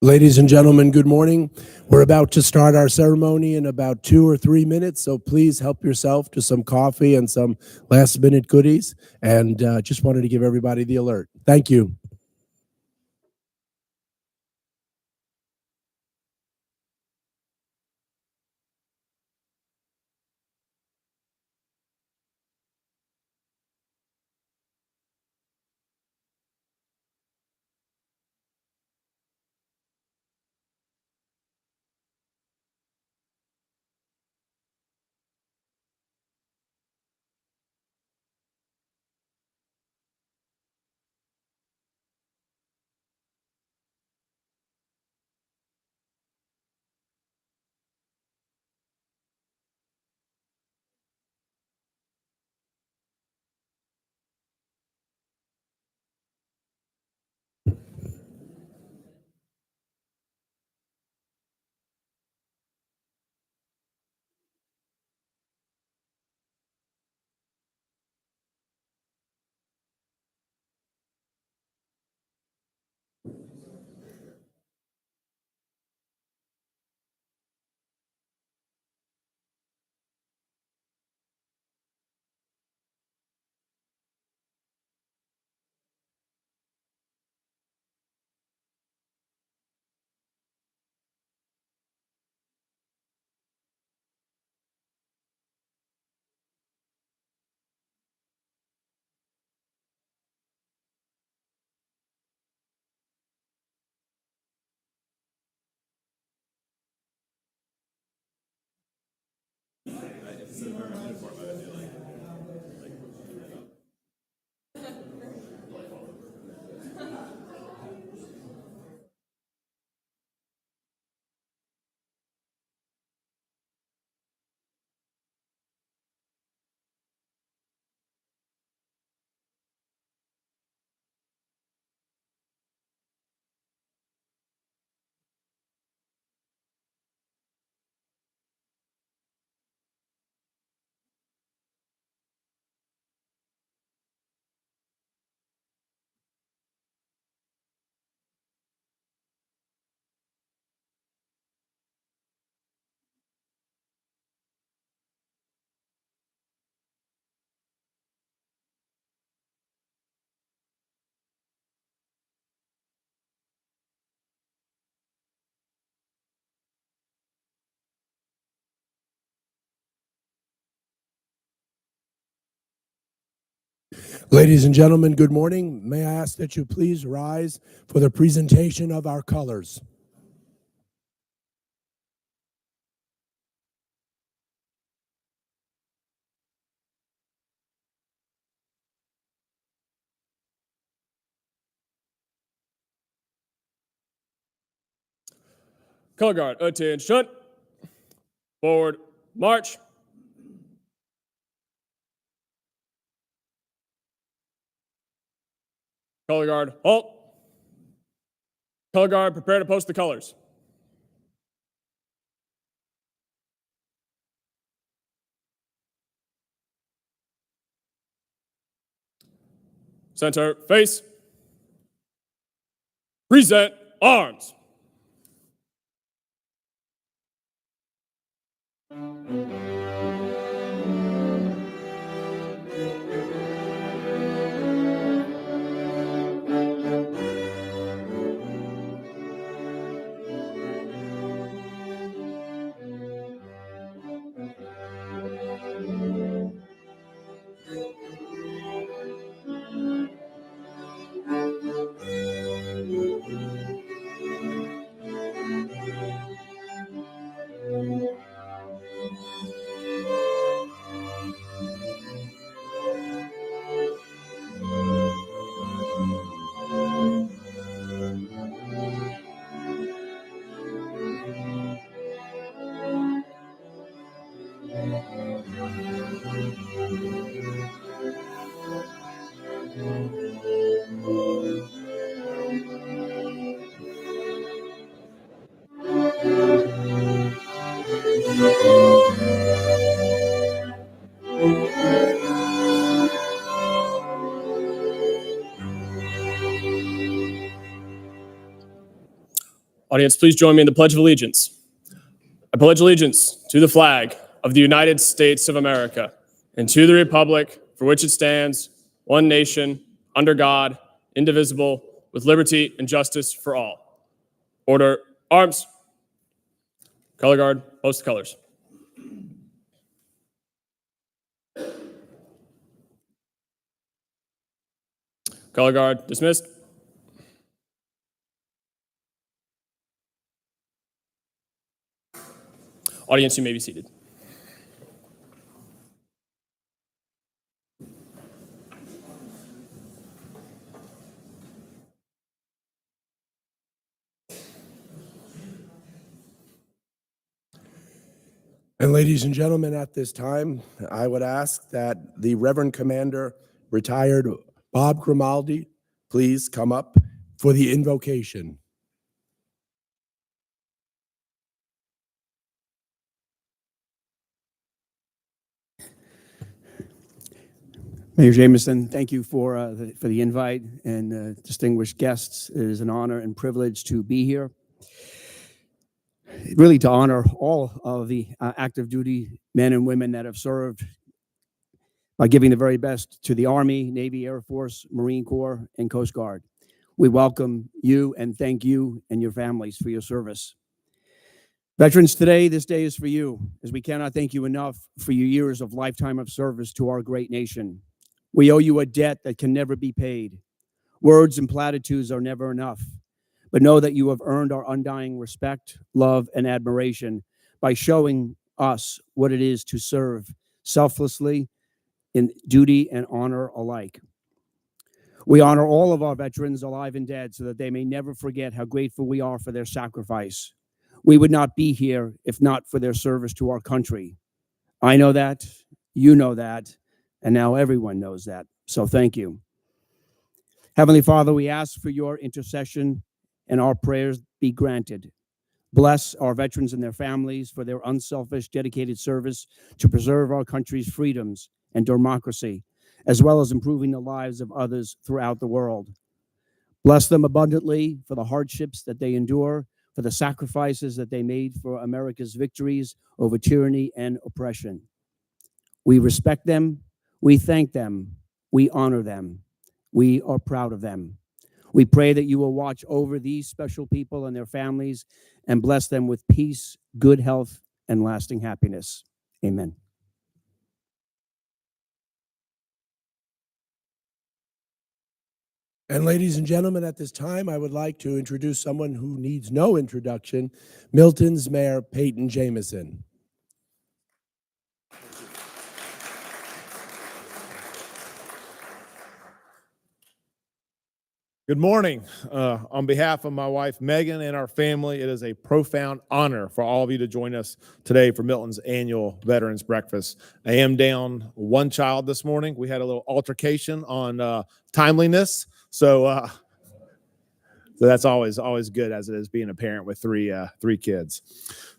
Ladies and gentlemen, good morning. We're about to start our ceremony in about 2 or 3 minutes, so please help yourself to some coffee and some last-minute goodies. And just wanted to give everybody the alert. Thank you. Ladies and gentlemen, good morning. May I ask that you please rise for the presentation of our colors? Color guard, attention. Forward, march. Color guard, halt. Color guard, prepare to post the colors. Center, face. Present, arms. Audience, please join me in the Pledge of Allegiance. I pledge allegiance to the flag of the United States of America and to the republic for which it stands, one nation, under God, indivisible, with liberty and justice for all. Order, arms. Color guard, post the colors. Color guard, dismissed. Audience, you may be seated. And ladies and gentlemen, at this time, I would ask that the Reverend Commander, retired Bob Grimaldi, please come up for the invocation. Mayor Jameson, thank you for the invite, and distinguished guests. It is an honor and privilege to be here. Really to honor all of the active duty men and women that have served by giving the very best to the Army, Navy, Air Force, Marine Corps, and Coast Guard. We welcome you and thank you and your families for your service. Veterans, today, this day is for you, as we cannot thank you enough for your years of lifetime of service to our great nation. We owe you a debt that can never be paid. Words and platitudes are never enough, but know that you have earned our undying respect, love, and admiration by showing us what it is to serve selflessly in duty and honor alike. We honor all of our veterans, alive and dead, so that they may never forget how grateful we are for their sacrifice. We would not be here if not for their service to our country. I know that, you know that, and now everyone knows that. So thank you. Heavenly Father, we ask for your intercession and our prayers be granted. Bless our veterans and their families for their unselfish, dedicated service to preserve our country's freedoms and democracy, as well as improving the lives of others throughout the world. Bless them abundantly for the hardships that they endure, for the sacrifices that they made for America's victories over tyranny and oppression. We respect them, we thank them, we honor them, we are proud of them. We pray that you will watch over these special people and their families and bless them with peace, good health, and lasting happiness. Amen. And ladies and gentlemen, at this time, I would like to introduce someone who needs no introduction, Milton's Mayor Peyton Jamison. Good morning. On behalf of my wife, Megan, and our family, it is a profound honor for all of you to join us today for Milton's annual Veterans Breakfast. I am down one child this morning. We had a little altercation on timeliness, so that's always good, as it is being a parent with three kids.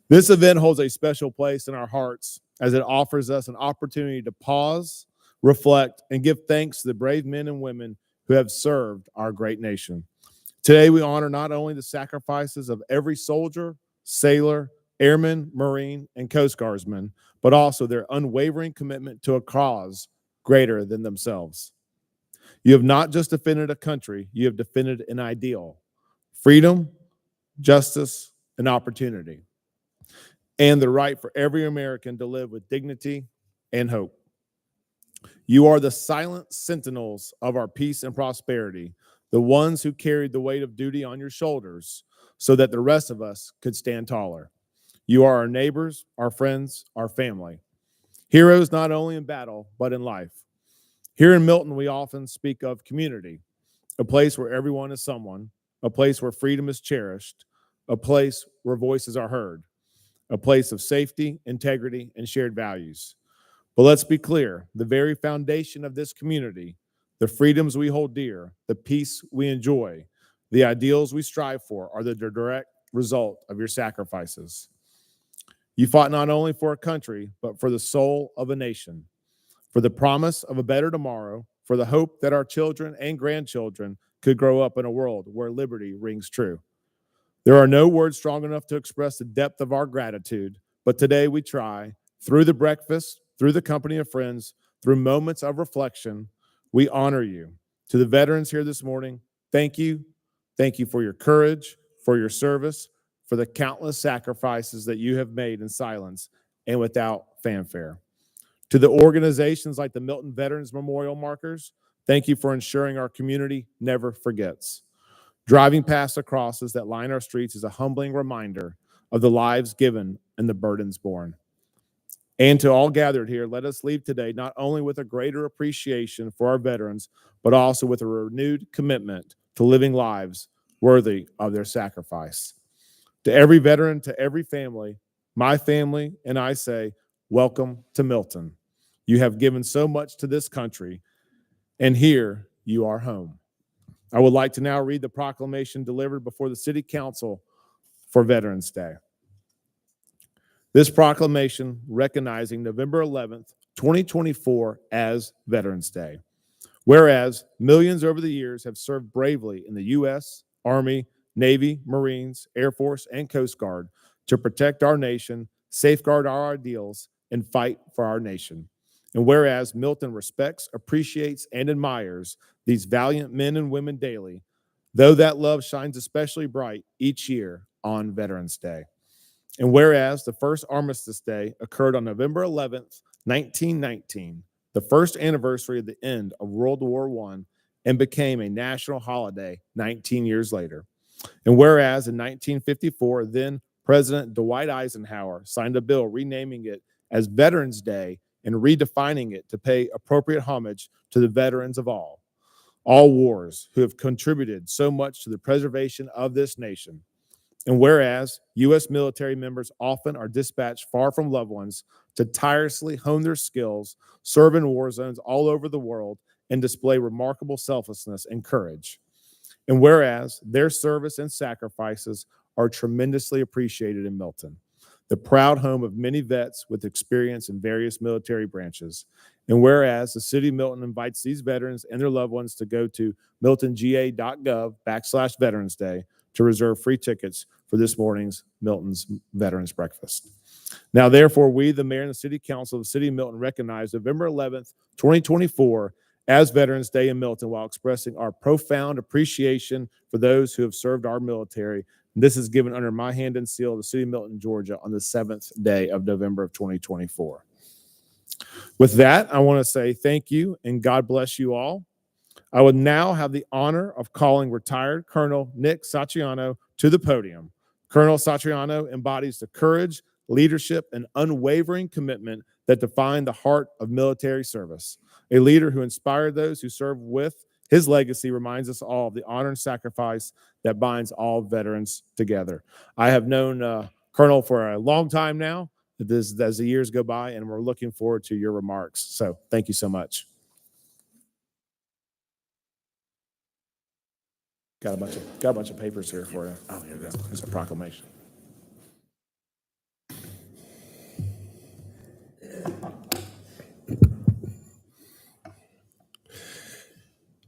This event holds a special place in our hearts as it offers us an opportunity to pause, reflect, and give thanks to the brave men and women who have served our great nation. Today, we honor not only the sacrifices of every soldier, sailor, airman, Marine, and Coast Guardsman, but also their unwavering commitment to a cause greater than themselves. You have not just defended a country, you have defended an ideal: freedom, justice, and opportunity, and the right for every American to live with dignity and hope. You are the silent sentinels of our peace and prosperity, the ones who carried the weight of duty on your shoulders so that the rest of us could stand taller. You are our neighbors, our friends, our family. Heroes not only in battle, but in life. Here in Milton, we often speak of community, a place where everyone is someone, a place where freedom is cherished, a place where voices are heard, a place of safety, integrity, and shared values. But let's be clear, the very foundation of this community, the freedoms we hold dear, the peace we enjoy, the ideals we strive for are the direct result of your sacrifices. You fought not only for a country, but for the soul of a nation, for the promise of a better tomorrow, for the hope that our children and grandchildren could grow up in a world where liberty rings true. There are no words strong enough to express the depth of our gratitude, but today we try, through the breakfast, through the company of friends, through moments of reflection, we honor you. To the veterans here this morning, thank you. Thank you for your courage, for your service, for the countless sacrifices that you have made in silence and without fanfare. To the organizations like the Milton Veterans Memorial Markers, thank you for ensuring our community never forgets. Driving past the crosses that line our streets is a humbling reminder of the lives given and the burdens borne. And to all gathered here, let us leave today not only with a greater appreciation for our veterans, but also with a renewed commitment to living lives worthy of their sacrifice. To every veteran, to every family, my family and I say, welcome to Milton. You have given so much to this country, and here you are home. I would like to now read the proclamation delivered before the City Council for Veterans Day. This proclamation recognizing November 11th, 2024 as Veterans Day. Whereas millions over the years have served bravely in the U.S., Army, Navy, Marines, Air Force, and Coast Guard to protect our nation, safeguard our ideals, and fight for our nation. And whereas Milton respects, appreciates, and admires these valiant men and women daily, though that love shines especially bright each year on Veterans Day. And whereas the first Armistice Day occurred on November 11th, 1919, the first anniversary of the end of World War I, and became a national holiday 19 years later. And whereas in 1954, then President Dwight Eisenhower signed a bill renaming it as Veterans Day and redefining it to pay appropriate homage to the veterans of all wars who have contributed so much to the preservation of this nation. And whereas U.S. military members often are dispatched far from loved ones to tirelessly hone their skills, serve in war zones all over the world, and display remarkable selflessness and courage. And whereas their service and sacrifices are tremendously appreciated in Milton, the proud home of many vets with experience in various military branches. And whereas the city of Milton invites these veterans and their loved ones to go to miltonga.gov/Veterans Day to reserve free tickets for this morning's Milton's Veterans Breakfast. Now, therefore, we, the mayor and the city council of the city of Milton, recognize November 11th, 2024 as Veterans Day in Milton while expressing our profound appreciation for those who have served our military. And this is given under my hand and seal of the city of Milton, Georgia on the 7th day of November of 2024. With that, I want to say thank you and God bless you all. I would now have the honor of calling retired Colonel Nick Satriano to the podium. Colonel Satriano embodies the courage, leadership, and unwavering commitment that define the heart of military service. A leader who inspired those who served with. His legacy reminds us all of the honor and sacrifice that binds all veterans together. I have known Colonel for a long time now, as the years go by, and we're looking forward to your remarks. So thank you so much. Got a bunch of papers here for you. Oh, here we go. There's a proclamation.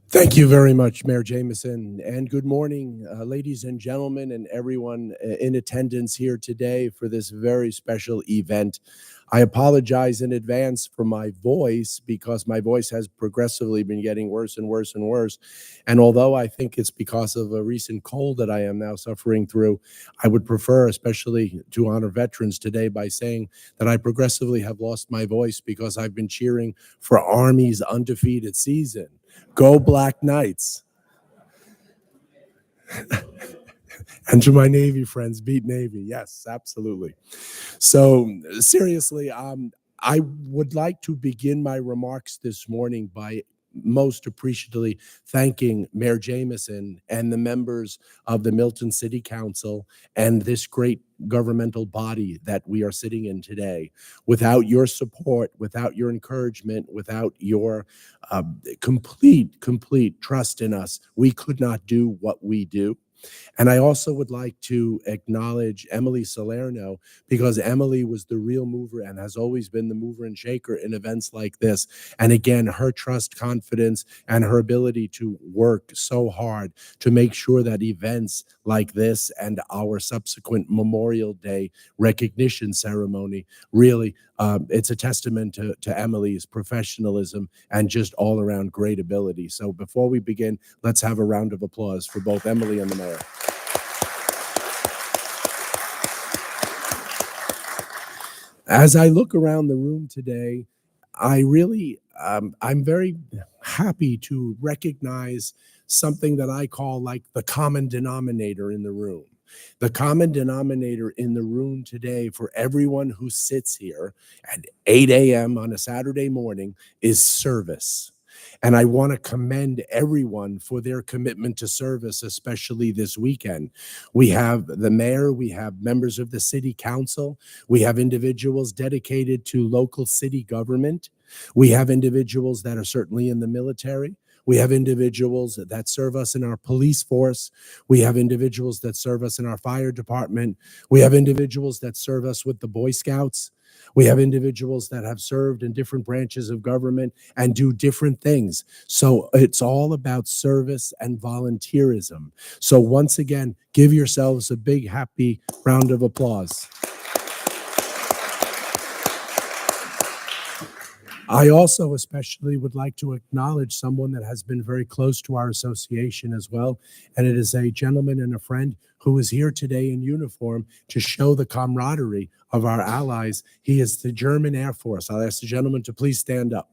Thank you very much, Mayor Jameson, and good morning, ladies and gentlemen, and everyone in attendance here today for this very special event. I apologize in advance for my voice because my voice has progressively been getting worse and worse and worse. And although I think it's because of a recent cold that I am now suffering through, I would prefer, especially to honor veterans today, by saying that I progressively have lost my voice because I've been cheering for Army's undefeated season. Go Black Knights. And to my Navy friends, beat Navy. Yes, absolutely. So seriously, I would like to begin my remarks this morning by most appreciatively thanking Mayor Jameson and the members of the Milton City Council and this great governmental body that we are sitting in today. Without your support, without your encouragement, without your complete trust in us, we could not do what we do. And I also would like to acknowledge Emily Salerno, because Emily was the real mover and has always been the mover and shaker in events like this. And again, her trust, confidence, and her ability to work so hard to make sure that events like this and our subsequent Memorial Day recognition ceremony really, it's a testament to Emily's professionalism and just all around great ability. So before we begin, let's have a round of applause for both Emily and the mayor. As I look around the room today, I really, I'm very happy to recognize something that I call like the common denominator in the room. The common denominator in the room today for everyone who sits here at 8 a.m. on a Saturday morning is service. And I want to commend everyone for their commitment to service, especially this weekend. We have the mayor, we have members of the city council, we have individuals dedicated to local city government, we have individuals that are certainly in the military, we have individuals that serve us in our police force, we have individuals that serve us in our fire department, we have individuals that serve us with the Boy Scouts. We have individuals that have served in different branches of government and do different things. So it's all about service and volunteerism. So once again, give yourselves a big, happy round of applause. I also especially would like to acknowledge someone that has been very close to our association as well. And it is a gentleman and a friend who is here today in uniform to show the camaraderie of our allies. He is the German Air Force. I'll ask the gentleman to please stand up.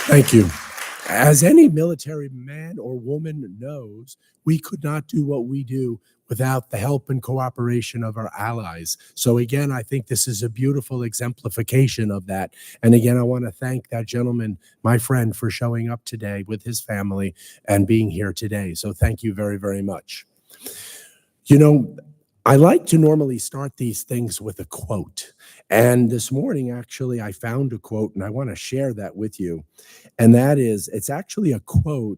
Thank you. As any military man or woman knows, we could not do what we do without the help and cooperation of our allies. So again, I think this is a beautiful exemplification of that. And again, I want to thank that gentleman, my friend, for showing up today with his family and being here today. So thank you very, very much. You know, I like to normally start these things with a quote. And this morning, actually, I found a quote and I want to share that with you. And that is, it's actually a quote,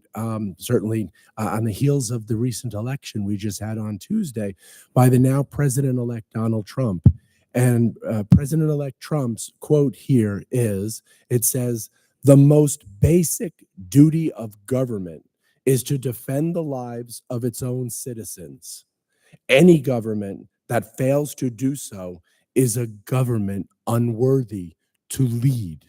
certainly on the heels of the recent election we just had on Tuesday by the now President-elect Donald Trump. And President-elect Trump's quote here is, it says, "The most basic duty of government is to defend the lives of its own citizens. Any government that fails to do so is a government unworthy to lead."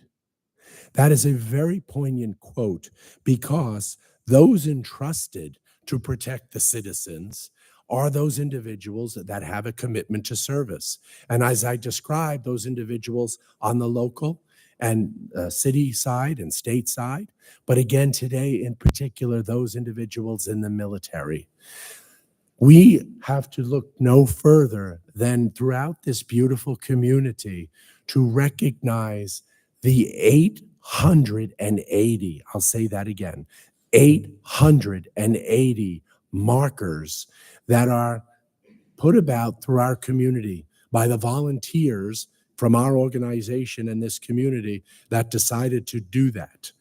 That is a very poignant quote because those entrusted to protect the citizens are those individuals that have a commitment to service. And as I described, those individuals on the local and city side and state side, but again today in particular, those individuals in the military. We have to look no further than throughout this beautiful community to recognize the 880, I'll say that again, 880 markers that are put about through our community by the volunteers from our organization and this community that decided to do that.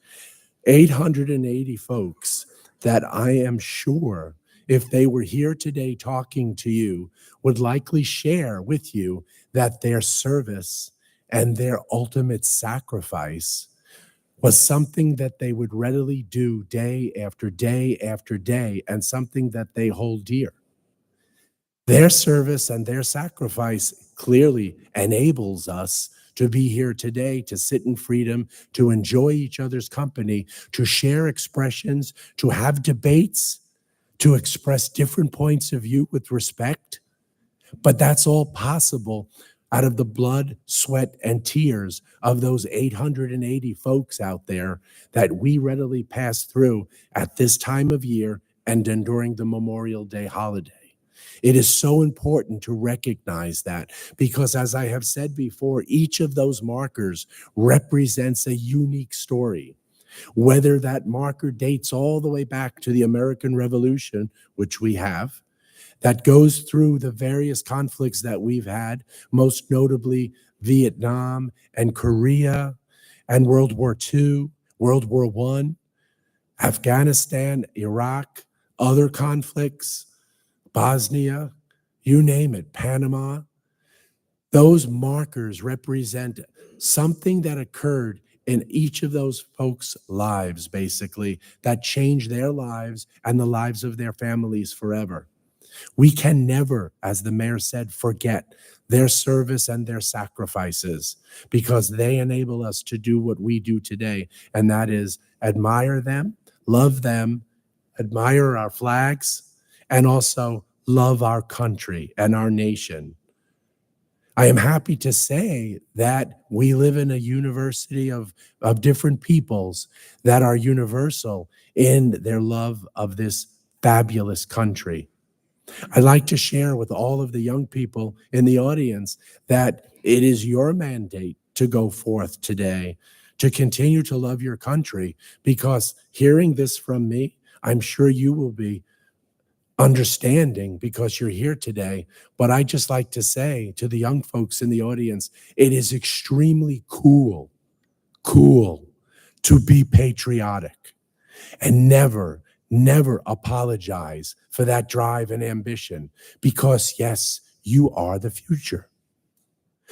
880 folks that I am sure, if they were here today talking to you, would likely share with you that their service and their ultimate sacrifice was something that they would readily do day after day after day, and something that they hold dear. Their service and their sacrifice clearly enables us to be here today, to sit in freedom, to enjoy each other's company, to share expressions, to have debates, to express different points of view with respect. But that's all possible out of the blood, sweat, and tears of those 880 folks out there that we readily pass through at this time of year and then during the Memorial Day holiday. It is so important to recognize that because, as I have said before, each of those markers represents a unique story. Whether that marker dates all the way back to the American Revolution, which we have, that goes through the various conflicts that we've had, most notably Vietnam and Korea and World War II, World War I, Afghanistan, Iraq, other conflicts, Bosnia, you name it, Panama. Those markers represent something that occurred in each of those folks' lives, basically, that changed their lives and the lives of their families forever. We can never, as the mayor said, forget their service and their sacrifices because they enable us to do what we do today, and that is admire them, love them, admire our flags, and also love our country and our nation. I am happy to say that we live in a university of different peoples that are universal in their love of this fabulous country. I'd like to share with all of the young people in the audience that it is your mandate to go forth today, to continue to love your country, because hearing this from me, I'm sure you will be understanding because you're here today. But I just like to say to the young folks in the audience, it is extremely cool to be patriotic and never apologize for that drive and ambition because, yes, you are the future.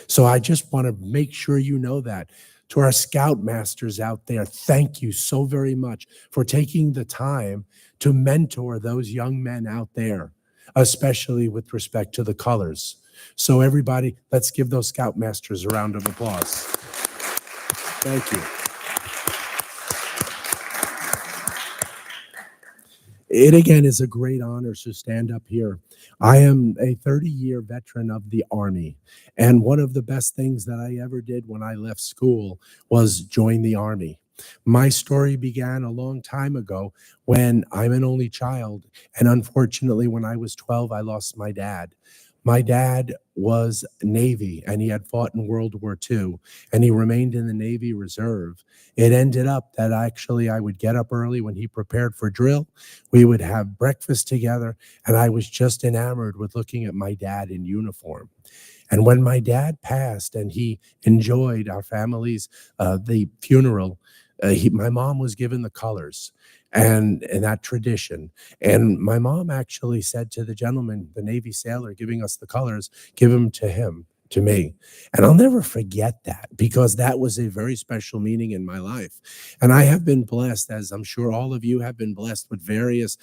So I just want to make sure you know that. To our Scoutmasters out there, thank you so very much for taking the time to mentor those young men out there, especially with respect to the colors. So everybody, let's give those Scoutmasters a round of applause. Thank you. It again is a great honor to stand up here. I am a 30-year veteran of the Army, and one of the best things that I ever did when I left school was join the Army. My story began a long time ago when I'm an only child. And unfortunately, when I was 12, I lost my dad. My dad was Navy and he had fought in World War II and he remained in the Navy Reserve. It ended up that actually I would get up early when he prepared for drill. We would have breakfast together and I was just enamored with looking at my dad in uniform. And when my dad passed and he enjoyed our family's the funeral, my mom was given the colors and that tradition. And my mom actually said to the gentleman, the Navy sailor giving us the colors, give them to him, to me. And I'll never forget that because that was a very special meaning in my life. And I have been blessed, as I'm sure all of you have been blessed with various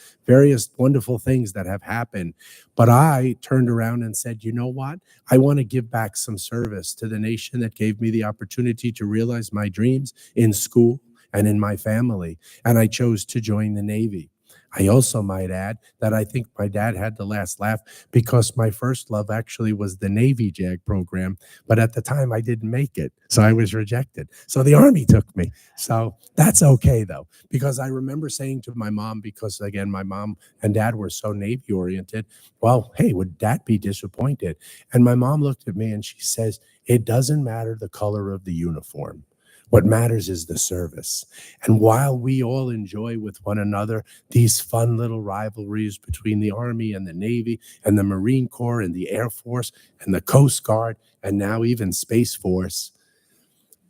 wonderful things that have happened. But I turned around and said, you know what? I want to give back some service to the nation that gave me the opportunity to realize my dreams in school and in my family. And I chose to join the Navy. I also might add that I think my dad had the last laugh because my first love actually was the Navy JAG program. But at the time, I didn't make it. So I was rejected. So the Army took me. So that's okay, though, because I remember saying to my mom, because again, my mom and dad were so Navy oriented, well, hey, would dad be disappointed? And my mom looked at me and she says, it doesn't matter the color of the uniform. What matters is the service. And while we all enjoy with one another these fun little rivalries between the Army and the Navy and the Marine Corps and the Air Force and the Coast Guard and now even Space Force,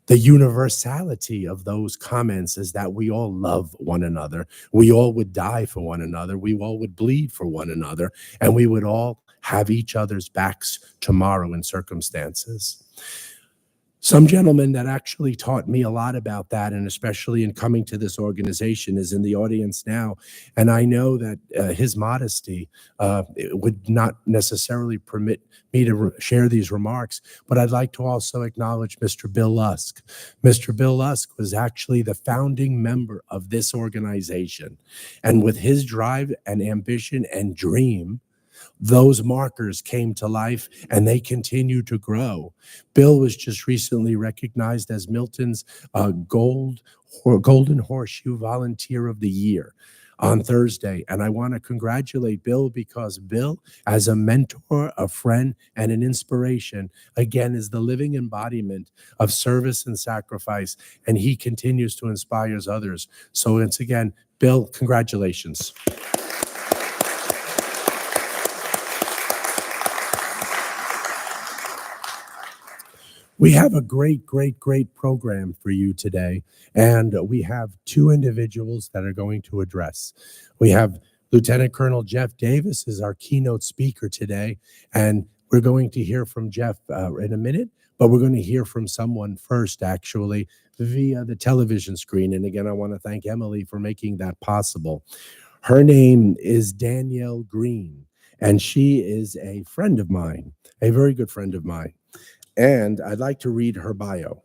the universality of those comments is that we all love one another. We all would die for one another. We all would bleed for one another. And we would all have each other's backs tomorrow in circumstances. Some gentleman that actually taught me a lot about that, and especially in coming to this organization, is in the audience now. And I know that his modesty would not necessarily permit me to share these remarks, but I'd like to also acknowledge Mr. Bill Lusk. Mr. Bill Lusk was actually the founding member of this organization. And with his drive and ambition and dream, those markers came to life and they continue to grow. Bill was just recently recognized as Milton's Golden Horseshoe Volunteer of the Year on Thursday. And I want to congratulate Bill because Bill, as a mentor, a friend, and an inspiration, again, is the living embodiment of service and sacrifice. And he continues to inspire others. So once again, Bill, congratulations. We have a great program for you today, and we have two individuals that are going to address. We have Lieutenant Colonel Jeff Davis is our keynote speaker today, and we're going to hear from Jeff in a minute, but we're going to hear from someone first, actually, via the television screen. And again, I want to thank Emily for making that possible. Her name is Danielle Green, and she is a friend of mine, a very good friend of mine. And I'd like to read her bio.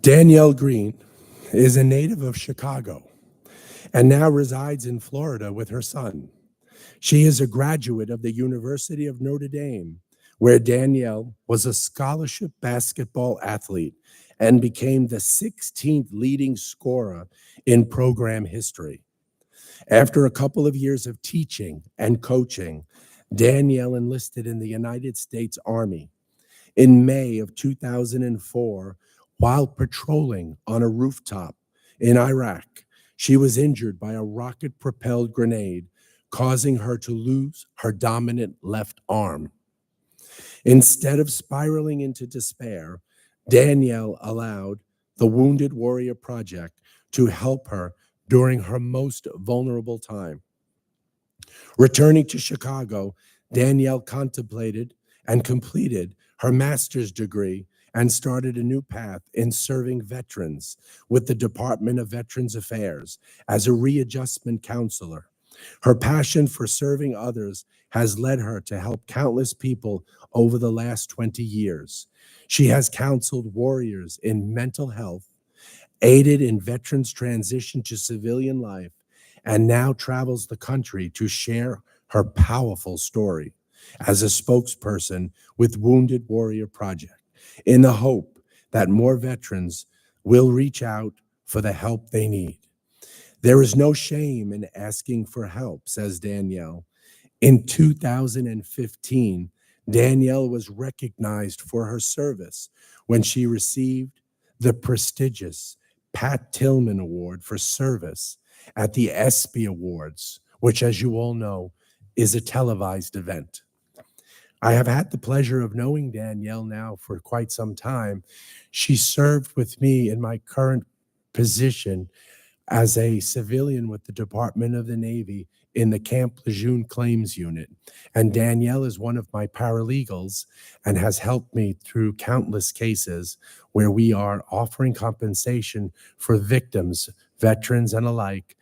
Danielle Green is a native of Chicago and now resides in Florida with her son. She is a graduate of the University of Notre Dame, where Danielle was a scholarship basketball athlete and became the 16th leading scorer in program history. After a couple of years of teaching and coaching, Danielle enlisted in the United States Army. In May of 2004, while patrolling on a rooftop in Iraq, she was injured by a rocket-propelled grenade, causing her to lose her dominant left arm. Instead of spiraling into despair, Danielle allowed the Wounded Warrior Project to help her during her most vulnerable time. Returning to Chicago, Danielle contemplated and completed her master's degree and started a new path in serving veterans with the Department of Veterans Affairs as a readjustment counselor. Her passion for serving others has led her to help countless people over the last 20 years. She has counseled warriors in mental health aided in veterans' transition to civilian life, and now travels the country to share her powerful story as a spokesperson with Wounded Warrior Project, in the hope that more veterans will reach out for the help they need. There is no shame in asking for help, says Danielle. In 2015, Danielle was recognized for her service when she received the prestigious Pat Tillman Award for Service at the ESPY Awards, which, as you all know, is a televised event. I have had the pleasure of knowing Danielle now for quite some time. She served with me in my current position as a civilian with the Department of the Navy in the Camp Lejeune Claims Unit. And Danielle is one of my paralegals and has helped me through countless cases where we are offering compensation for victims, veterans and alike,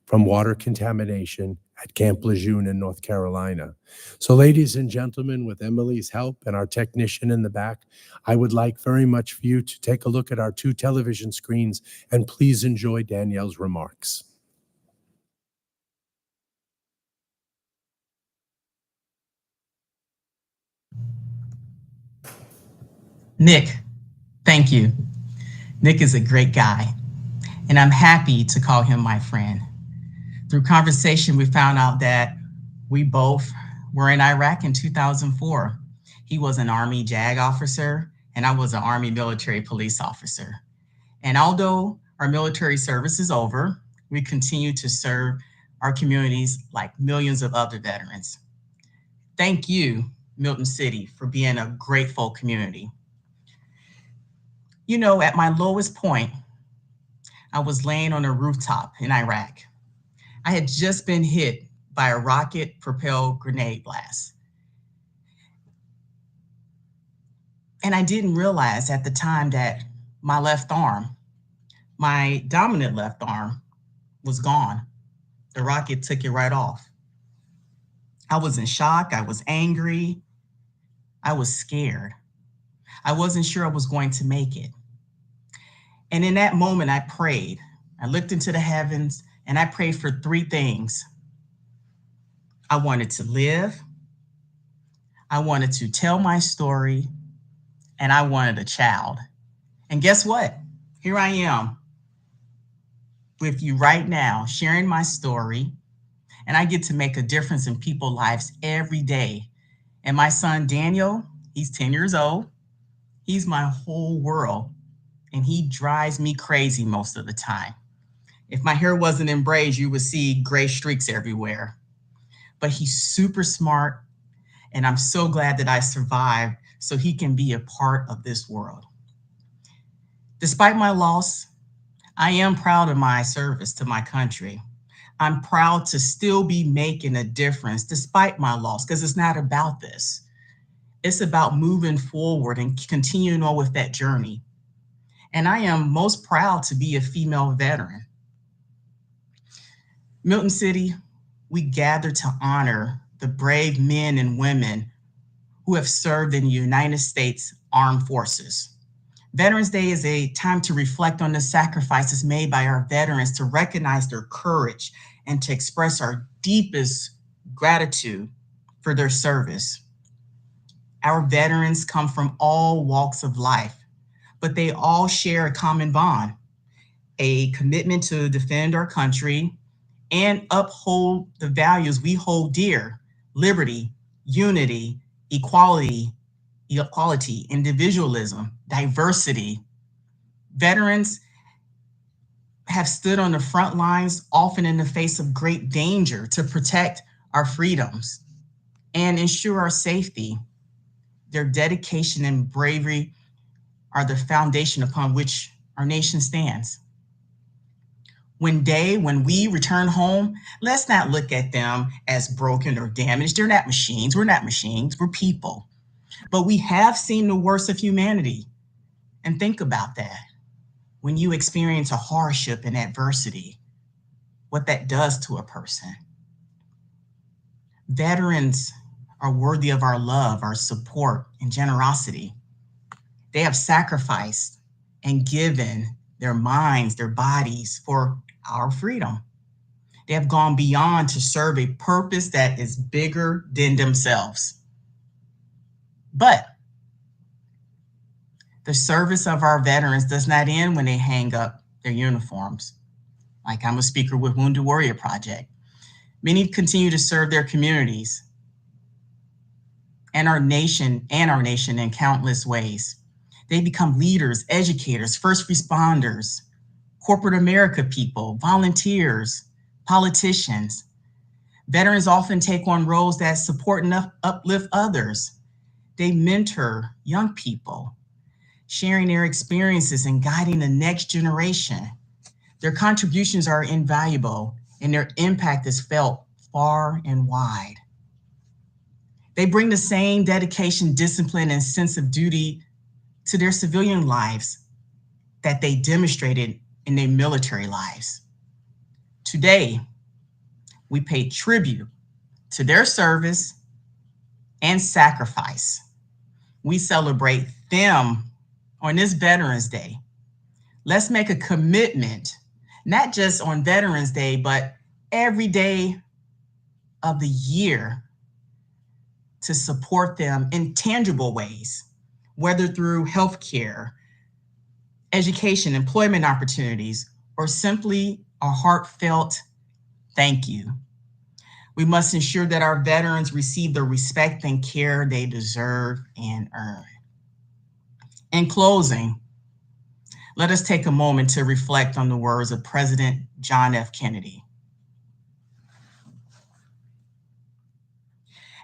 from water contamination at Camp Lejeune in North Carolina. So ladies and gentlemen, with Emily's help and our technician in the back, I would like very much for you to take a look at our 2 television screens and please enjoy Danielle's remarks. Nick, thank you. Nick is a great guy, and I'm happy to call him my friend. Through conversation, we found out that we both were in Iraq in 2004. He was an Army JAG officer, and I was an Army military police officer. And although our military service is over, we continue to serve our communities like millions of other veterans. Thank you, Milton City, for being a grateful community. You know, at my lowest point, I was laying on a rooftop in Iraq. I had just been hit by a rocket-propelled grenade blast. And I didn't realize at the time that my left arm, my dominant left arm, was gone. The rocket took it right off. I was in shock. I was angry. I was scared. I wasn't sure I was going to make it. And in that moment, I prayed. I looked into the heavens and I prayed for 3 things. I wanted to live, I wanted to tell my story, and I wanted a child. And guess what? Here I am with you right now, sharing my story, and I get to make a difference in people's lives every day. And my son, Daniel, he's 10 years old. He's my whole world, and he drives me crazy most of the time. If my hair wasn't in braids, you would see gray streaks everywhere. But he's super smart, and I'm so glad that I survived so he can be a part of this world. Despite my loss, I am proud of my service to my country. I'm proud to still be making a difference despite my loss, because it's not about this. It's about moving forward and continuing on with that journey. And I am most proud to be a female veteran. Milton City, we gather to honor the brave men and women who have served in the United States Armed Forces. Veterans Day is a time to reflect on the sacrifices made by our veterans, to recognize their courage and to express our deepest gratitude for their service. Our veterans come from all walks of life, but they all share a common bond, a commitment to defend our country and uphold the values we hold dear: liberty, unity, equality, individualism, diversity. Veterans have stood on the front lines, often in the face of great danger, to protect our freedoms and ensure our safety. Their dedication and bravery are the foundation upon which our nation stands. When we return home, let's not look at them as broken or damaged. They're not machines. We're not machines. We're people. But we have seen the worst of humanity. And think about that. When you experience a hardship and adversity, what that does to a person. Veterans are worthy of our love, our support, and generosity. They have sacrificed and given their minds, their bodies for our freedom. They have gone beyond to serve a purpose that is bigger than themselves. But the service of our veterans does not end when they hang up their uniforms. Like, I'm a speaker with Wounded Warrior Project. Many continue to serve their communities and our nation in countless ways. They become leaders, educators, first responders, corporate America people, volunteers, politicians. Veterans often take on roles that support and uplift others. They mentor young people, sharing their experiences and guiding the next generation. Their contributions are invaluable, and their impact is felt far and wide. They bring the same dedication, discipline, and sense of duty to their civilian lives that they demonstrated in their military lives. Today, we pay tribute to their service and sacrifice. We celebrate them on this Veterans Day. Let's make a commitment, not just on Veterans Day, but every day of the year, to support them in tangible ways, whether through healthcare, education, employment opportunities, or simply a heartfelt thank you. We must ensure that our veterans receive the respect and care they deserve and earn. In closing, let us take a moment to reflect on the words of President John F. Kennedy.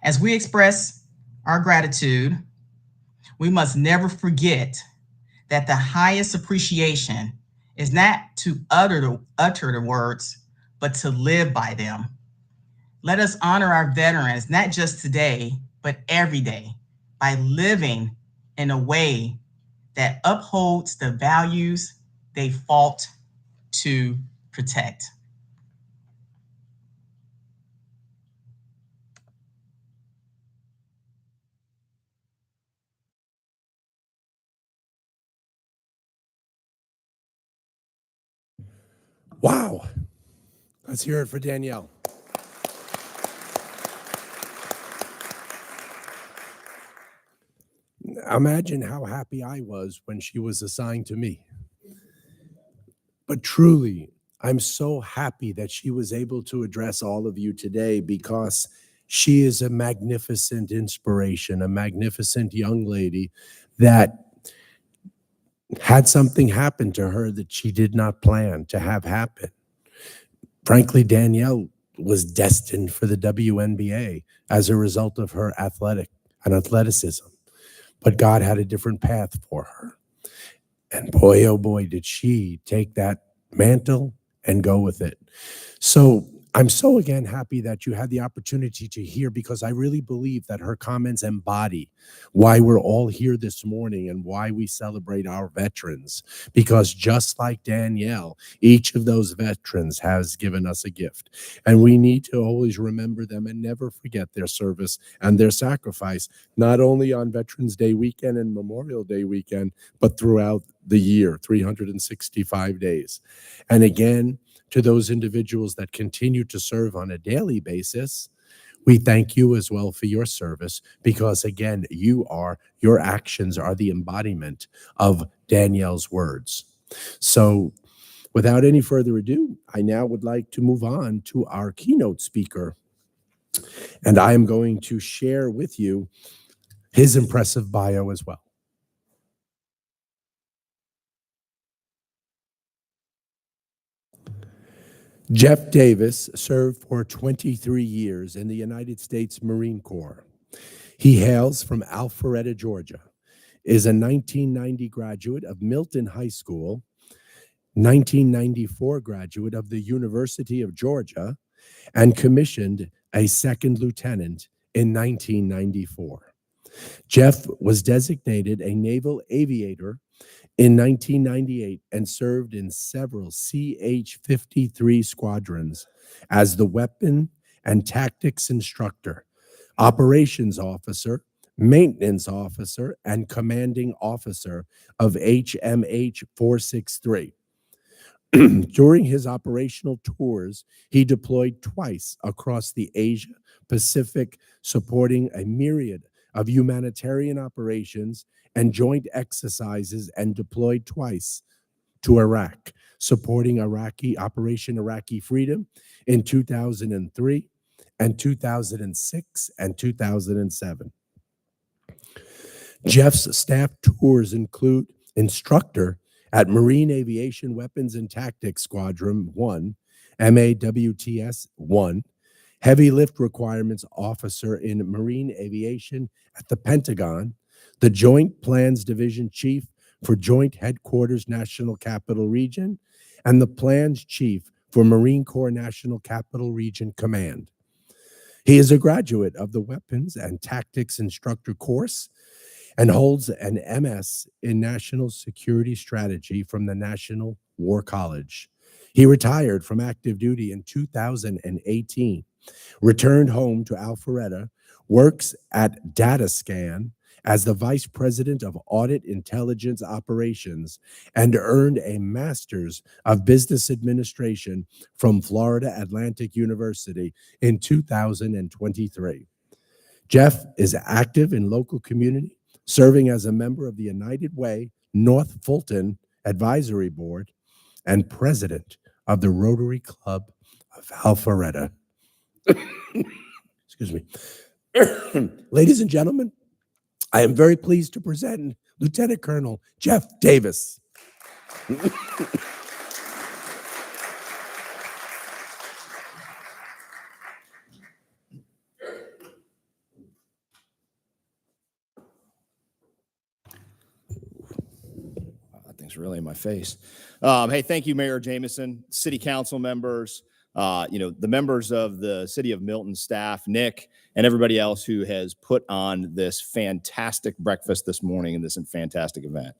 As we express our gratitude, we must never forget that the highest appreciation is not to utter the words, but to live by them. Let us honor our veterans, not just today, but every day, by living in a way that upholds the values they fought to protect. Wow. Let's hear it for Danielle. Imagine how happy I was when she was assigned to me. But truly, I'm so happy that she was able to address all of you today, because she is a magnificent inspiration, a magnificent young lady that had something happen to her that she did not plan to have happen. Frankly, Danielle was destined for the WNBA as a result of her athleticism. But God had a different path for her. And boy, oh boy, did she take that mantle and go with it. So I'm so again happy that you had the opportunity to hear, because I really believe that her comments embody why we're all here this morning and why we celebrate our veterans. Because just like Danielle, each of those veterans has given us a gift, and we need to always remember them and never forget their service and their sacrifice, not only on Veterans Day weekend and Memorial Day weekend, but throughout the year, 365 days. And again, to those individuals that continue to serve on a daily basis, we thank you as well for your service, because again, your actions are the embodiment of Danielle's words. So without any further ado, I now would like to move on to our keynote speaker. And I am going to share with you his impressive bio as well. Jeff Davis served for 23 years in the United States Marine Corps. He hails from Alpharetta, Georgia, is a 1990 graduate of Milton High School, 1994 graduate of the University of Georgia, and commissioned a second lieutenant in 1994. Jeff was designated a naval aviator in 1998 and served in several CH-53 squadrons as the weapon and tactics instructor, operations officer, maintenance officer, and commanding officer of HMH 463, During his operational tours, he deployed twice across the Asia Pacific, supporting a myriad of humanitarian operations and joint exercises, and deployed twice to Iraq, supporting Operation Iraqi Freedom in 2003 and 2006 and 2007. Jeff's staff tours include instructor at Marine Aviation Weapons and Tactics Squadron 1, MAWTS 1, heavy lift requirements officer in Marine Aviation at the Pentagon, the Joint Plans Division Chief for Joint Headquarters National Capital Region, and the Plans Chief for Marine Corps National Capital Region Command. He is a graduate of the Weapons and Tactics Instructor course and holds an MS in National Security Strategy from the National War College. He retired from active duty in 2018, returned home to Alpharetta, works at DataScan as the Vice President of Audit Intelligence Operations, and earned a Master's of Business Administration from Florida Atlantic University in 2023. Jeff is active in local community, serving as a member of the United Way North Fulton Advisory Board and president of the Rotary Club of Alpharetta. Excuse me. Ladies and gentlemen, I am very pleased to present Lieutenant Colonel Jeff Davis. That thing's really in my face. Hey, thank you, Mayor Jameson, city council members, the members of the city of Milton staff, Nick, and everybody else who has put on this fantastic breakfast this morning and this fantastic event.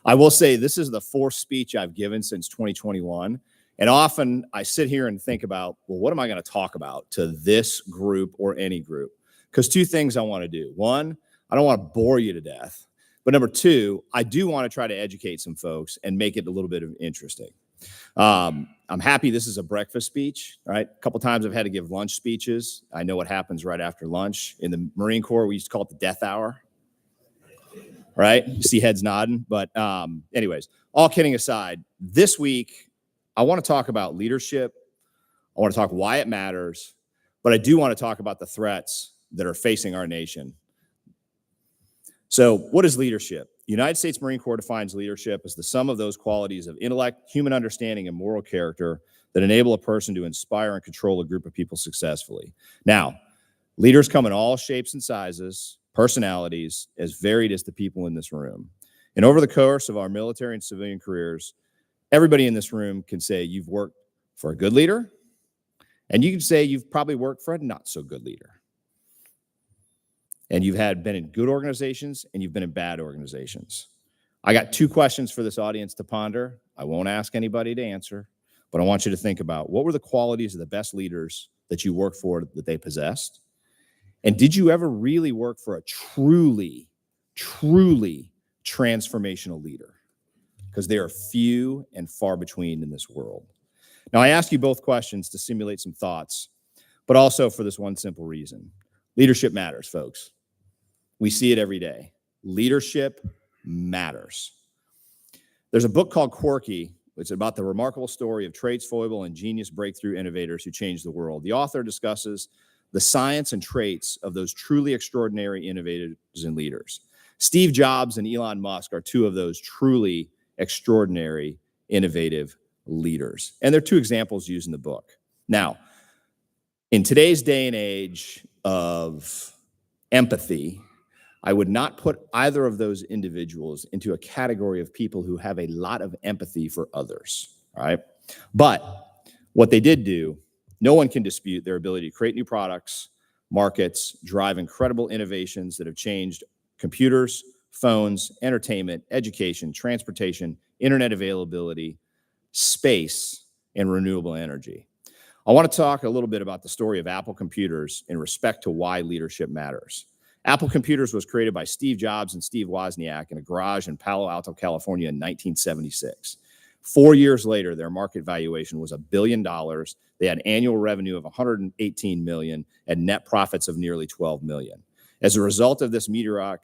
I will say this is the fourth speech I've given since 2021. And often I sit here and think about, well, what am I going to talk about to this group or any group? Because two things I want to do. One, I don't want to bore you to death. But number two, I do want to try to educate some folks and make it a little bit of interesting. I'm happy this is a breakfast speech, right? A couple times I've had to give lunch speeches. I know what happens right after lunch. In the Marine Corps, we used to call it the death hour, right? You see heads nodding. But anyways, all kidding aside, this week, I want to talk about leadership. I want to talk why it matters. But I do want to talk about the threats that are facing our nation. So what is leadership? The United States Marine Corps defines leadership as the sum of those qualities of intellect, human understanding, and moral character that enable a person to inspire and control a group of people successfully. Now, leaders come in all shapes and sizes, personalities, as varied as the people in this room. And over the course of our military and civilian careers, everybody in this room can say you've worked for a good leader, and you can say you've probably worked for a not so good leader. And you've been in good organizations and you've been in bad organizations. I got two questions for this audience to ponder. I won't ask anybody to answer, but I want you to think about what were the qualities of the best leaders that you worked for that they possessed? And did you ever really work for a truly, truly transformational leader? Because they are few and far between in this world. Now, I ask you both questions to simulate some thoughts, but also for this one simple reason. Leadership matters, folks. We see it every day. Leadership matters. There's a book called Quirky. It's about the remarkable story of tradesfoible and genius breakthrough innovators who changed the world. The author discusses the science and traits of those truly extraordinary innovators and leaders. Steve Jobs and Elon Musk are two of those truly extraordinary, innovative leaders. And they're two examples used in the book. Now, in today's day and age of empathy, I would not put either of those individuals into a category of people who have a lot of empathy for others, all right? But what they did do, no one can dispute their ability to create new products, markets, drive incredible innovations that have changed computers, phones, entertainment, education, transportation, internet availability, space, and renewable energy. I want to talk a little bit about the story of Apple Computers in respect to why leadership matters. Apple Computers was created by Steve Jobs and Steve Wozniak in a garage in Palo Alto, California in 1976. 4 years later, their market valuation was $1 billion. They had annual revenue of $118 million and net profits of nearly $12 million. As a result of this meteoric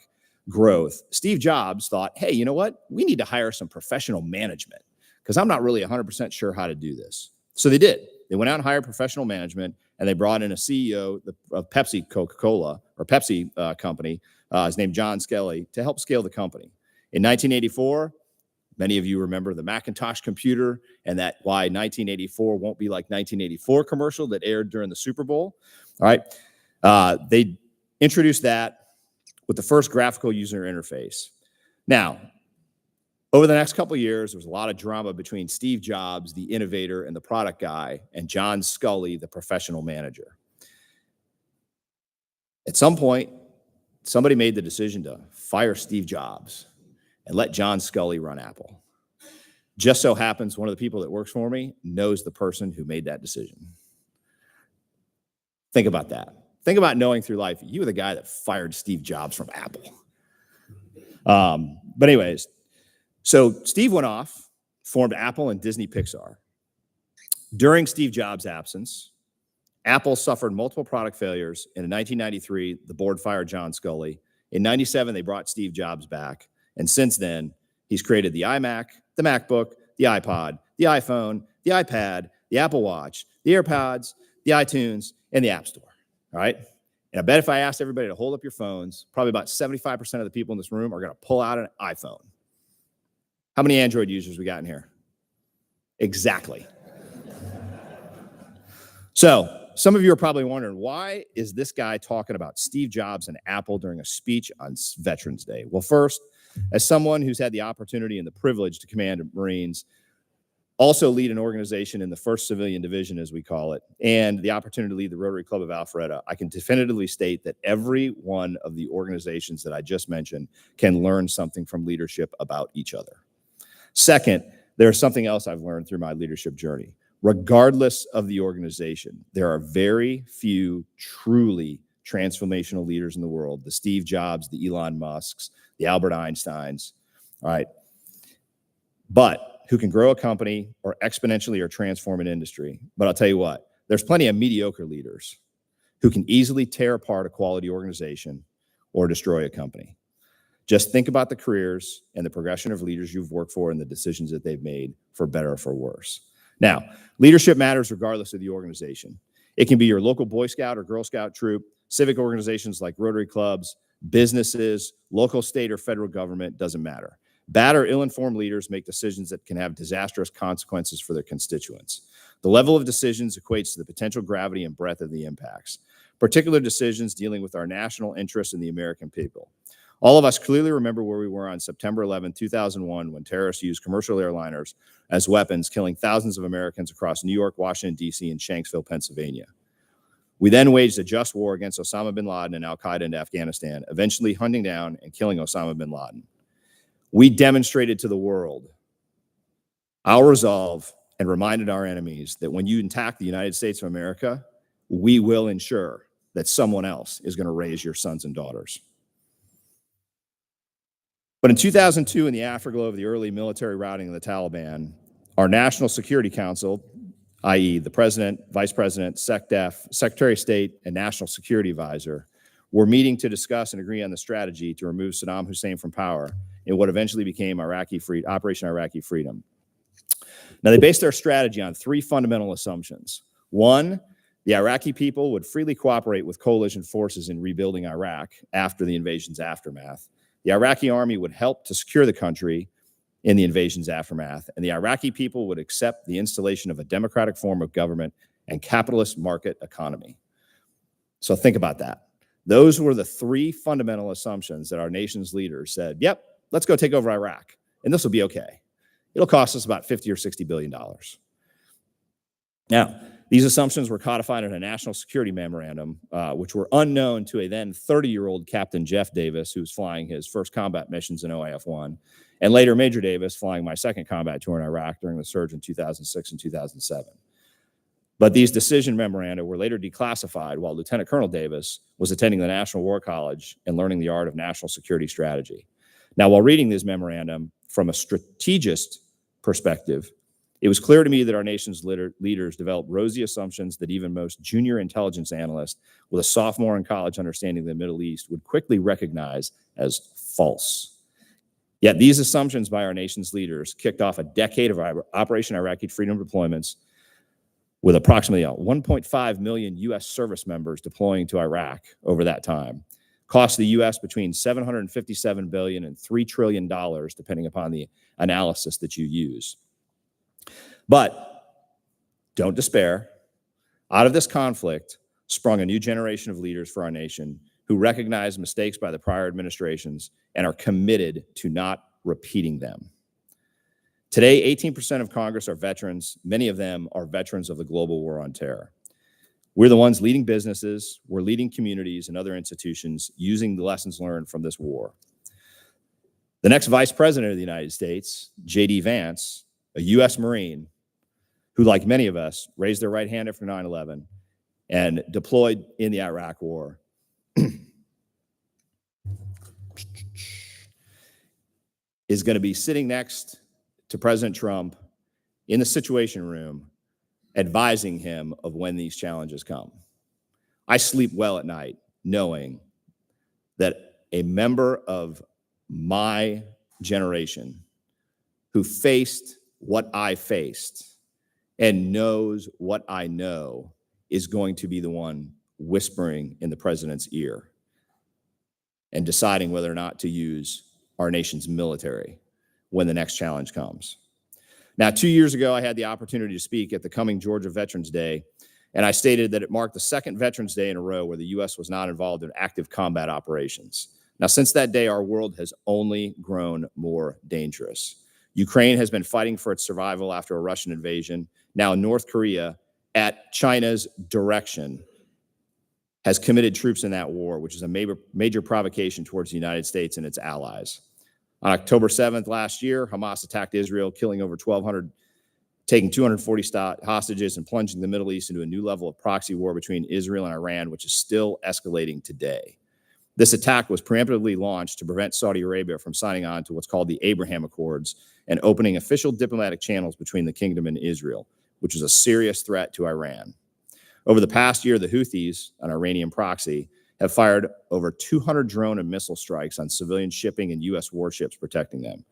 growth, Steve Jobs thought, hey, you know what? We need to hire some professional management because I'm not really 100% sure how to do this. So they did. They went out and hired professional management, and they brought in a CEO of Pepsi Coca-Cola, or Pepsi company. His name John Skelly, to help scale the company. In 1984, many of you remember the Macintosh computer and that why 1984 won't be like 1984 commercial that aired during the Super Bowl. All right. They introduced that with the first graphical user interface. Now, over the next couple of years, there was a lot of drama between Steve Jobs, the innovator and the product guy, and John Scully, the professional manager. At some point, somebody made the decision to fire Steve Jobs and let John Scully run Apple. Just so happens one of the people that works for me knows the person who made that decision. Think about that. Think about knowing through life, you were the guy that fired Steve Jobs from Apple. But anyways, so Steve went off, formed Apple and Disney Pixar. During Steve Jobs' absence, Apple suffered multiple product failures. And in 1993, the board fired John Scully. In 97, they brought Steve Jobs back. And since then, he's created the iMac, the MacBook, the iPod, the iPhone, the iPad, the Apple Watch, the AirPods, the iTunes, and the App Store. All right? And I bet if I asked everybody to hold up your phones, probably about 75% of the people in this room are going to pull out an iPhone. How many Android users we got in here? Exactly. So some of you are probably wondering, why is this guy talking about Steve Jobs and Apple during a speech on Veterans Day? Well, first, as someone who's had the opportunity and the privilege to command Marines, also lead an organization in the 1st Civilian Division, as we call it, and the opportunity to lead the Rotary Club of Alpharetta, I can definitively state that every one of the organizations that I just mentioned can learn something from leadership about each other. Second, there's something else I've learned through my leadership journey. Regardless of the organization, there are very few truly transformational leaders in the world, the Steve Jobs, the Elon Musks, the Albert Einsteins, all right, but who can grow a company or exponentially or transform an industry. But I'll tell you what, there's plenty of mediocre leaders who can easily tear apart a quality organization or destroy a company. Just think about the careers and the progression of leaders you've worked for and the decisions that they've made, for better or for worse. Now, leadership matters regardless of the organization. It can be your local Boy Scout or Girl Scout troop, civic organizations like Rotary clubs, businesses, local, state, or federal government, doesn't matter. Bad or ill-informed leaders make decisions that can have disastrous consequences for their constituents. The level of decisions equates to the potential gravity and breadth of the impacts, particular decisions dealing with our national interests and the American people. All of us clearly remember where we were on September 11, 2001, when terrorists used commercial airliners as weapons, killing thousands of Americans across New York, Washington, D.C., and Shanksville, Pennsylvania. We then waged a just war against Osama bin Laden and al-Qaeda in Afghanistan, eventually hunting down and killing Osama bin Laden. We demonstrated to the world our resolve and reminded our enemies that when you attack the United States of America, we will ensure that someone else is going to raise your sons and daughters. But in 2002, in the afterglow of the early military routing of the Taliban, our National Security Council, i.e. the President, Vice President, SecDef, Secretary of State, and National Security Advisor, were meeting to discuss and agree on the strategy to remove Saddam Hussein from power in what eventually became Operation Iraqi Freedom. Now, they based their strategy on 3 fundamental assumptions. 1, the Iraqi people would freely cooperate with coalition forces in rebuilding Iraq after the invasion's aftermath. The Iraqi army would help to secure the country in the invasion's aftermath, and the Iraqi people would accept the installation of a democratic form of government and capitalist market economy. So think about that. Those were the 3 fundamental assumptions that our nation's leaders said, yep, let's go take over Iraq, and this will be okay. It'll cost us about $50 or $60 billion. Now, these assumptions were codified in a national security memorandum, which were unknown to a then 30-year-old Captain Jeff Davis, who was flying his first combat missions in OIF-1, and later Major Davis flying my second combat tour in Iraq during the surge in 2006 and 2007. But these decision memoranda were later declassified while Lieutenant Colonel Davis was attending the National War College and learning the art of national security strategy. Now, while reading this memorandum from a strategist perspective, it was clear to me that our nation's leaders developed rosy assumptions that even most junior intelligence analysts with a sophomore in college understanding of the Middle East would quickly recognize as false. Yet these assumptions by our nation's leaders kicked off a decade of Operation Iraqi Freedom deployments with approximately 1.5 million U.S. service members deploying to Iraq over that time. Cost the U.S. between $757 billion and $3 trillion, depending upon the analysis that you use. But don't despair. Out of this conflict sprung a new generation of leaders for our nation who recognize mistakes by the prior administrations and are committed to not repeating them. Today, 18% of Congress are veterans. Many of them are veterans of the global war on terror. We're the ones leading businesses, we're leading communities and other institutions using the lessons learned from this war. The next Vice President of the United States, J.D. Vance, a U.S. Marine, who, like many of us, raised their right hand after 9/11 and deployed in the Iraq War, is going to be sitting next to President Trump in the Situation Room, advising him of when these challenges come. I sleep well at night knowing that a member of my generation who faced what I faced and knows what I know is going to be the one whispering in the president's ear and deciding whether or not to use our nation's military when the next challenge comes. Now, 2 years ago, I had the opportunity to speak at the coming Georgia Veterans Day, and I stated that it marked the second Veterans Day in a row where the U.S. was not involved in active combat operations. Now, since that day, our world has only grown more dangerous. Ukraine has been fighting for its survival after a Russian invasion. Now, North Korea, at China's direction, has committed troops in that war, which is a major provocation towards the United States and its allies. On October 7th last year, Hamas attacked Israel, killing over 1,200, taking 240 hostages, and plunging the Middle East into a new level of proxy war between Israel and Iran, which is still escalating today. This attack was preemptively launched to prevent Saudi Arabia from signing on to what's called the Abraham Accords and opening official diplomatic channels between the kingdom and Israel, which is a serious threat to Iran. Over the past year, the Houthis, an Iranian proxy, have fired over 200 drone and missile strikes on civilian shipping and U.S. warships protecting them.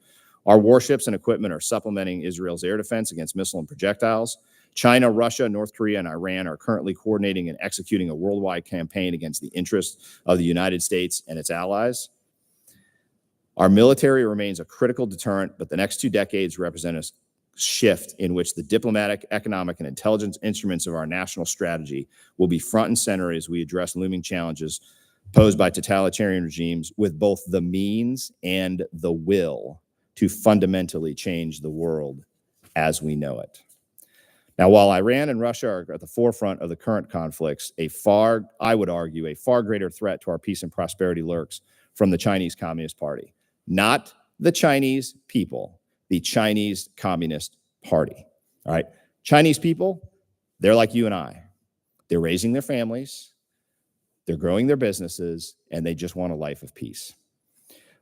Our warships and equipment are supplementing Israel's air defense against missile and projectiles. China, Russia, North Korea, and Iran are currently coordinating and executing a worldwide campaign against the interests of the United States and its allies. Our military remains a critical deterrent, but the next 2 decades represent a shift in which the diplomatic, economic, and intelligence instruments of our national strategy will be front and center as we address looming challenges posed by totalitarian regimes with both the means and the will to fundamentally change the world as we know it. Now, while Iran and Russia are at the forefront of the current conflicts, I would argue, a far greater threat to our peace and prosperity lurks from the Chinese Communist Party. Not the Chinese people, the Chinese Communist Party. All right. Chinese people, they're like you and I. They're raising their families, they're growing their businesses, and they just want a life of peace.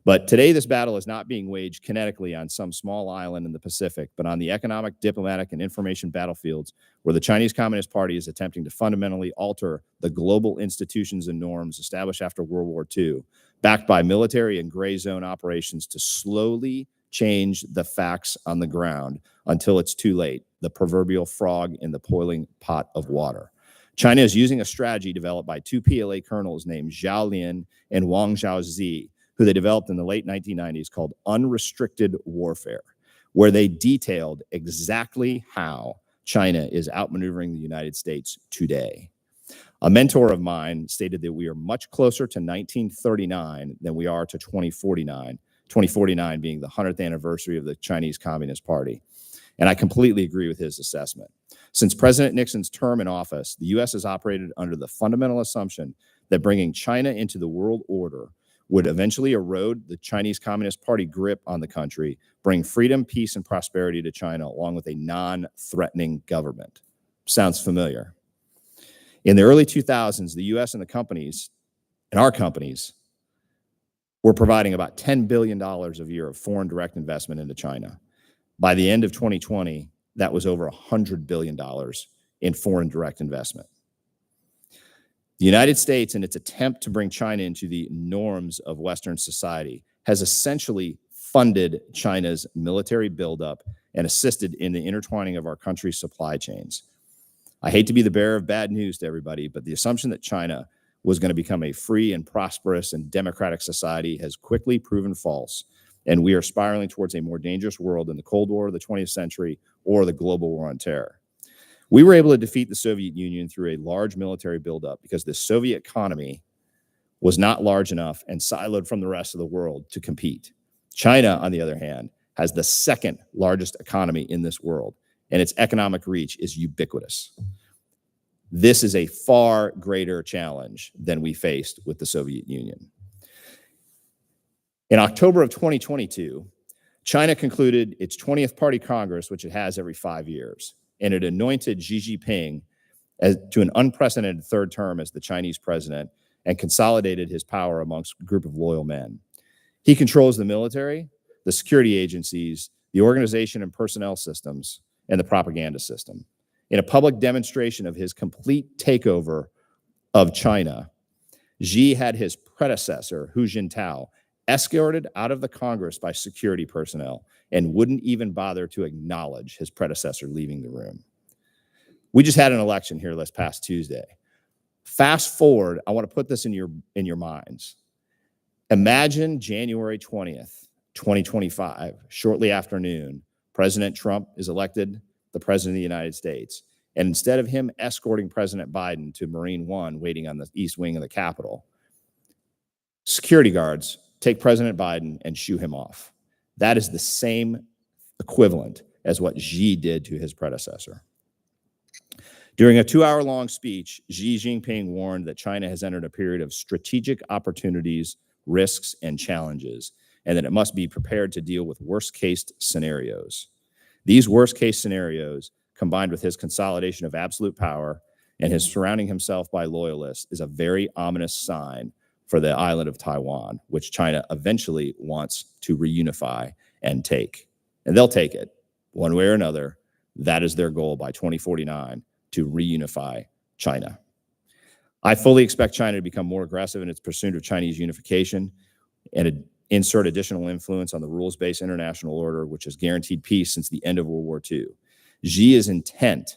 But today, this battle is not being waged kinetically on some small island in the Pacific, but on the economic, diplomatic, and information battlefields where the Chinese Communist Party is attempting to fundamentally alter the global institutions and norms established after World War II, backed by military and gray zone operations to slowly change the facts on the ground until it's too late, the proverbial frog in the boiling pot of water. China is using a strategy developed by 2 PLA colonels named Zhao Lian and Wang Zhaozi, who they developed in the late 1990s, called unrestricted warfare, where they detailed exactly how China is outmaneuvering the United States today. A mentor of mine stated that we are much closer to 1939 than we are to 2049. 2049 being the 100th anniversary of the Chinese Communist Party. And I completely agree with his assessment. Since President Nixon's term in office, the U.S. has operated under the fundamental assumption that bringing China into the world order would eventually erode the Chinese Communist Party grip on the country, bring freedom, peace, and prosperity to China, along with a non-threatening government. Sounds familiar. In the early 2000s, the U.S. and our companies, we're providing about $10 billion a year of foreign direct investment into China. By the end of 2020, that was over $100 billion in foreign direct investment. The United States, in its attempt to bring China into the norms of Western society, has essentially funded China's military buildup and assisted in the intertwining of our country's supply chains. I hate to be the bearer of bad news to everybody, but the assumption that China was going to become a free and prosperous and democratic society has quickly proven false, and we are spiraling towards a more dangerous world in the Cold War of the 20th century or the global war on terror. We were able to defeat the Soviet Union through a large military buildup because the Soviet economy was not large enough and siloed from the rest of the world to compete. China, on the other hand, has the second largest economy in this world, and its economic reach is ubiquitous. This is a far greater challenge than we faced with the Soviet Union. In October of 2022, China concluded its 20th Party Congress, which it has every 5 years, and it anointed Xi Jinping to an unprecedented third term as the Chinese president and consolidated his power amongst a group of loyal men. He controls the military, the security agencies, the organization and personnel systems, and the propaganda system. In a public demonstration of his complete takeover of China, Xi had his predecessor, Hu Jintao, escorted out of the Congress by security personnel and wouldn't even bother to acknowledge his predecessor leaving the room. We just had an election here this past Tuesday. Fast forward, I want to put this in your minds. Imagine January 20th, 2025, shortly after noon, President Trump is elected the president of the United States. And instead of him escorting President Biden to Marine One, waiting on the east wing of the Capitol, security guards take President Biden and shoo him off. That is the same equivalent as what Xi did to his predecessor. During a 2-hour-long speech, Xi Jinping warned that China has entered a period of strategic opportunities, risks, and challenges, and that it must be prepared to deal with worst-case scenarios. These worst-case scenarios, combined with his consolidation of absolute power and his surrounding himself by loyalists, is a very ominous sign for the island of Taiwan, which China eventually wants to reunify and take. And they'll take it one way or another. That is their goal by 2049, to reunify China. I fully expect China to become more aggressive in its pursuit of Chinese unification and insert additional influence on the rules-based international order, which has guaranteed peace since the end of World War II. Xi is intent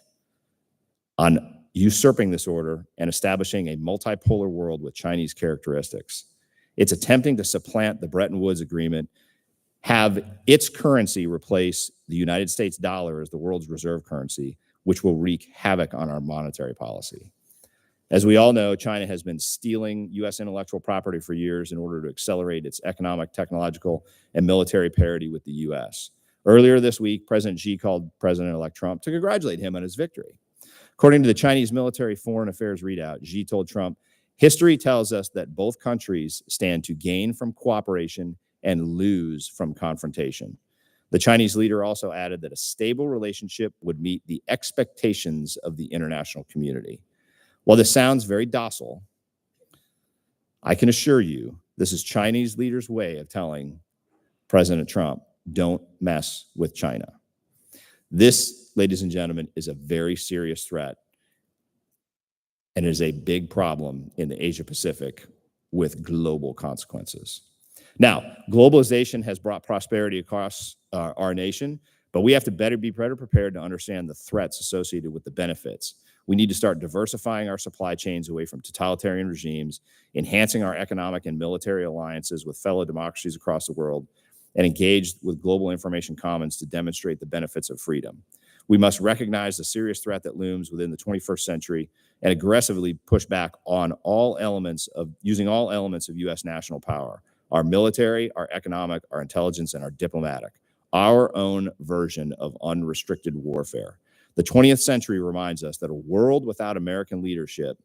on usurping this order and establishing a multipolar world with Chinese characteristics. It's attempting to supplant the Bretton Woods Agreement, have its currency replace the United States dollar as the world's reserve currency, which will wreak havoc on our monetary policy. As we all know, China has been stealing U.S. intellectual property for years in order to accelerate its economic, technological, and military parity with the U.S. Earlier this week, President Xi called President-elect Trump to congratulate him on his victory. According to the Chinese military foreign affairs readout, Xi told Trump, "History tells us that both countries stand to gain from cooperation and lose from confrontation." The Chinese leader also added that a stable relationship would meet the expectations of the international community. While this sounds very docile, I can assure you this is Chinese leaders' way of telling President Trump, don't mess with China. This, ladies and gentlemen, is a very serious threat, and it is a big problem in the Asia Pacific with global consequences. Now, globalization has brought prosperity across our nation, but we have to be better prepared to understand the threats associated with the benefits. We need to start diversifying our supply chains away from totalitarian regimes, enhancing our economic and military alliances with fellow democracies across the world, and engage with global information commons to demonstrate the benefits of freedom. We must recognize the serious threat that looms within the 21st century and aggressively push back on using all elements of U.S. national power: our military, our economic, our intelligence, and our diplomatic, our own version of unrestricted warfare. The 20th century reminds us that a world with American leadership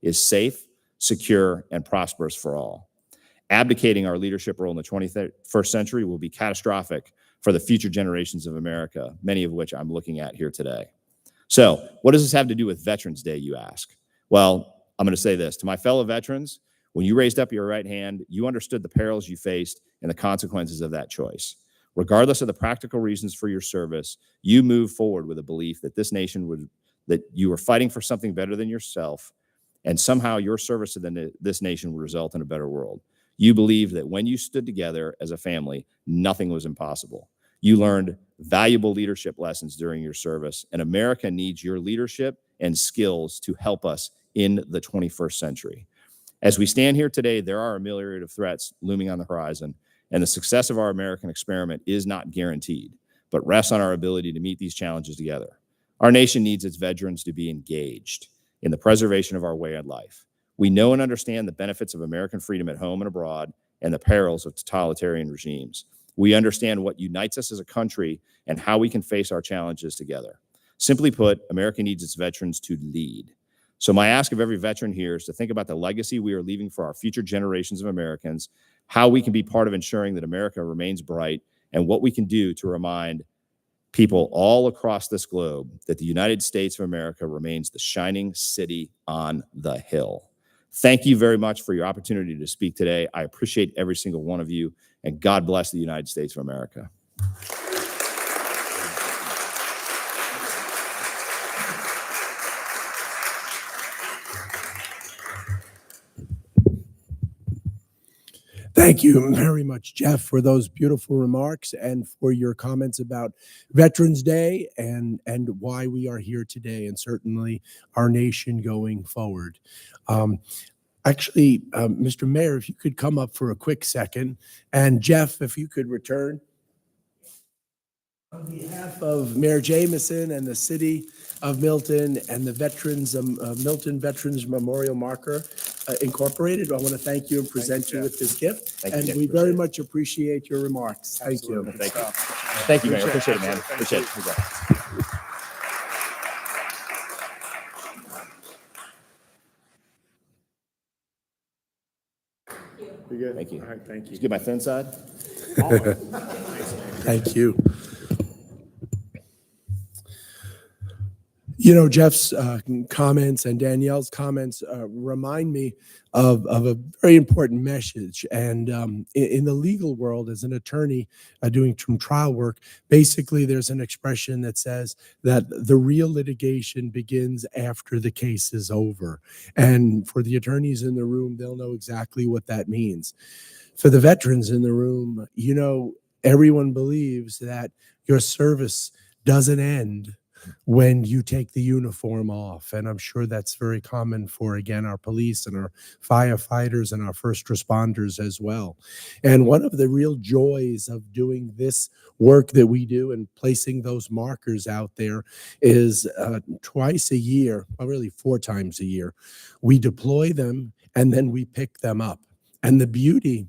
is safe, secure, and prosperous for all. Abdicating our leadership role in the 21st century will be catastrophic for the future generations of America, many of which I'm looking at here today. So, what does this have to do with Veterans Day, you ask? Well, I'm going to say this. To my fellow veterans, when you raised up your right hand, you understood the perils you faced and the consequences of that choice. Regardless of the practical reasons for your service, you move forward with a belief that that you are fighting for something better than yourself, and somehow your service to this nation would result in a better world. You believe that when you stood together as a family, nothing was impossible. You learned valuable leadership lessons during your service, and America needs your leadership and skills to help us in the 21st century. As we stand here today, there are a myriad of threats looming on the horizon, and the success of our American experiment is not guaranteed, but rests on our ability to meet these challenges together. Our nation needs its veterans to be engaged in the preservation of our way of life. We know and understand the benefits of American freedom at home and abroad and the perils of totalitarian regimes. We understand what unites us as a country and how we can face our challenges together. Simply put, America needs its veterans to lead. So my ask of every veteran here is to think about the legacy we are leaving for our future generations of Americans, how we can be part of ensuring that America remains bright, and what we can do to remind people all across this globe that the United States of America remains the shining city on the hill. Thank you very much for your opportunity to speak today. I appreciate every single one of you, and God bless the United States of America. Thank you very much, Jeff, for those beautiful remarks and for your comments about Veterans Day and why we are here today, and certainly our nation going forward. Mr. Mayor, if you could come up for a quick second, and Jeff, if you could return. On behalf of Mayor Jamison and the City of Milton and the Veterans, Milton Veterans Memorial Marker Incorporated, I want to thank you and present you with this gift. Thank you. We very much appreciate your remarks. Thank you. Thank you. Thank you, Mayor. Appreciate it, man. Appreciate it. You good? Thank you. All right, thank you. Did you get my thin side? Thank you. You know, Jeff's comments and Danielle's comments remind me of a very important message. And in the legal world, as an attorney doing some trial work, basically there's an expression that says that the real litigation begins after the case is over. And for the attorneys in the room, they'll know exactly what that means. For the veterans in the room, you know, everyone believes that your service doesn't end when you take the uniform off. And I'm sure that's very common for, again, our police and our firefighters and our first responders as well. And one of the real joys of doing this work that we do and placing those markers out there is twice a year, or really 4 times a year, we deploy them and then we pick them up. And the beauty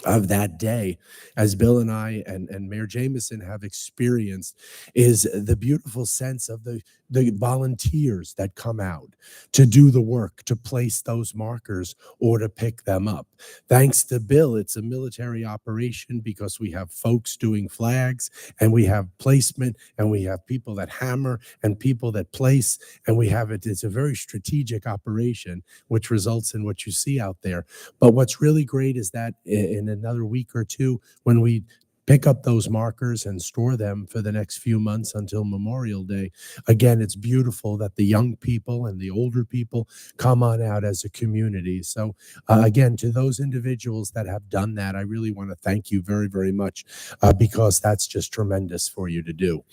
of that day, as Bill and I and Mayor Jamison have experienced, is the beautiful sense of the volunteers that come out to do the work, to place those markers or to pick them up. Thanks to Bill, it's a military operation because we have folks doing flags and we have placement and we have people that hammer and people that place, and we have it's a very strategic operation, which results in what you see out there. But what's really great is that in another week or two, when we pick up those markers and store them for the next few months until Memorial Day, again, it's beautiful that the young people and the older people come on out as a community. So again, to those individuals that have done that, I really want to thank you very, very much because that's just tremendous for you to do.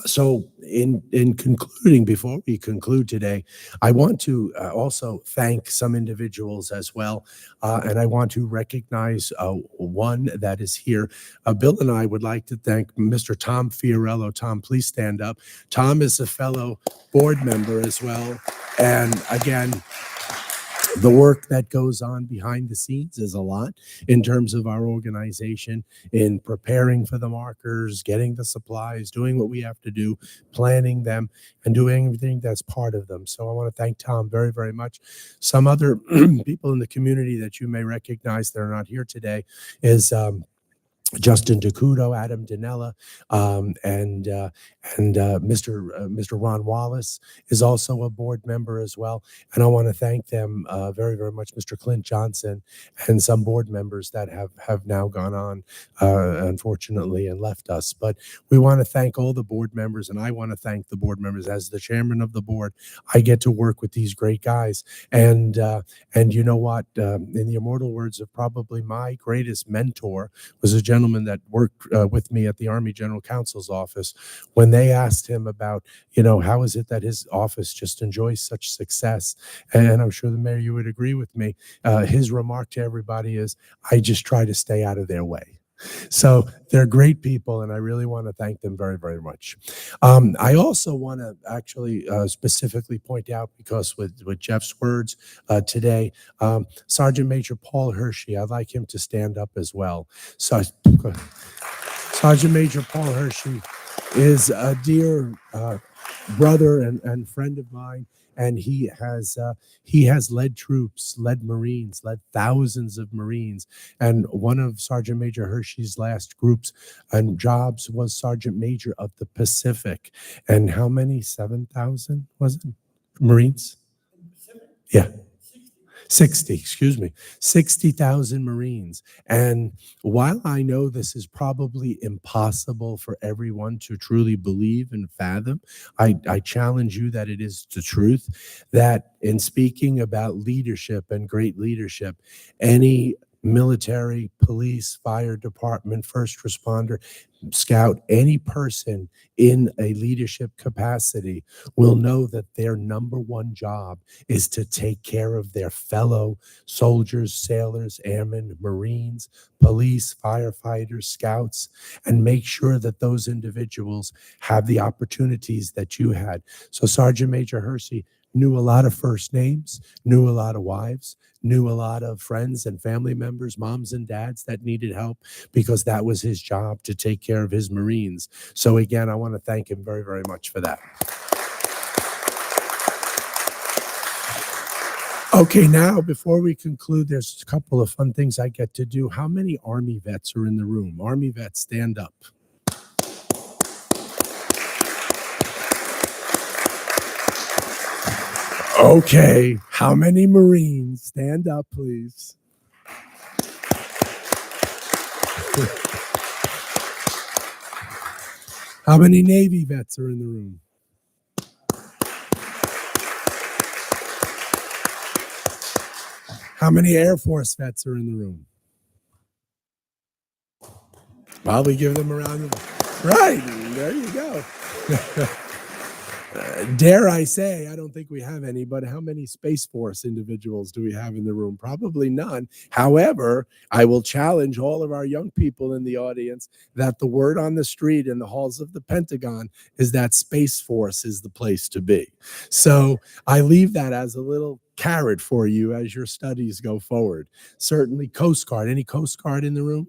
So in concluding, before we conclude today, I want to also thank some individuals as well. And I want to recognize one that is here. Bill and I would like to thank Mr. Tom Fiorello. Tom, please stand up. Tom is a fellow board member as well. And again, the work that goes on behind the scenes is a lot in terms of our organization in preparing for the markers, getting the supplies, doing what we have to do, planning them, and doing everything that's part of them. So I want to thank Tom very, very much. Some other people in the community that you may recognize that are not here today is Justin DeCudo, Adam Danella, and Mr. Ron Wallace is also a board member as well. And I want to thank them very, very much, Mr. Clint Johnson, and some board members that have now gone on, unfortunately, and left us. But we want to thank all the board members, and I want to thank the board members. As the chairman of the board, I get to work with these great guys. And you know what? In the immortal words of probably my greatest mentor was a gentleman that worked with me at the Army General Counsel's office. When they asked him about, how is it that his office just enjoys such success? And I'm sure the mayor, you would agree with me. His remark to everybody is, I just try to stay out of their way. So they're great people, and I really want to thank them very, very much. I also want to actually specifically point out, because with Jeff's words today, Sergeant Major Paul Hershey, I'd like him to stand up as well. So, Sergeant Major Paul Hershey is a dear brother and friend of mine. And he has led troops, led Marines, led thousands of Marines. And one of Sergeant Major Hershey's last groups and jobs was Sergeant Major of the Pacific. And how many? 7,000 was it? Marines? Yeah. 60,000 Marines. And while I know this is probably impossible for everyone to truly believe and fathom, I challenge you that it is the truth, that in speaking about leadership and great leadership, any military, police, fire department, first responder, scout, any person in a leadership capacity will know that their number one job is to take care of their fellow soldiers, sailors, airmen, Marines, police, firefighters, scouts, and make sure that those individuals have the opportunities that you had. So Sergeant Major Hershey knew a lot of first names, knew a lot of wives, knew a lot of friends and family members, moms and dads that needed help, because that was his job, to take care of his Marines. So again, I want to thank him very, very much for that. Okay, now before we conclude, there's a couple of fun things I get to do. How many Army vets are in the room? Army vets, stand up. Okay, how many Marines? Stand up, please. How many Navy vets are in the room? How many Air Force vets are in the room? Probably give them a round of... Right, there you go. Dare I say, I don't think we have any, but how many Space Force individuals do we have in the room? Probably none. However, I will challenge all of our young people in the audience that the word on the street in the halls of the Pentagon is that Space Force is the place to be. So I leave that as a little carrot for you as your studies go forward. Certainly Coast Guard. Any Coast Guard in the room?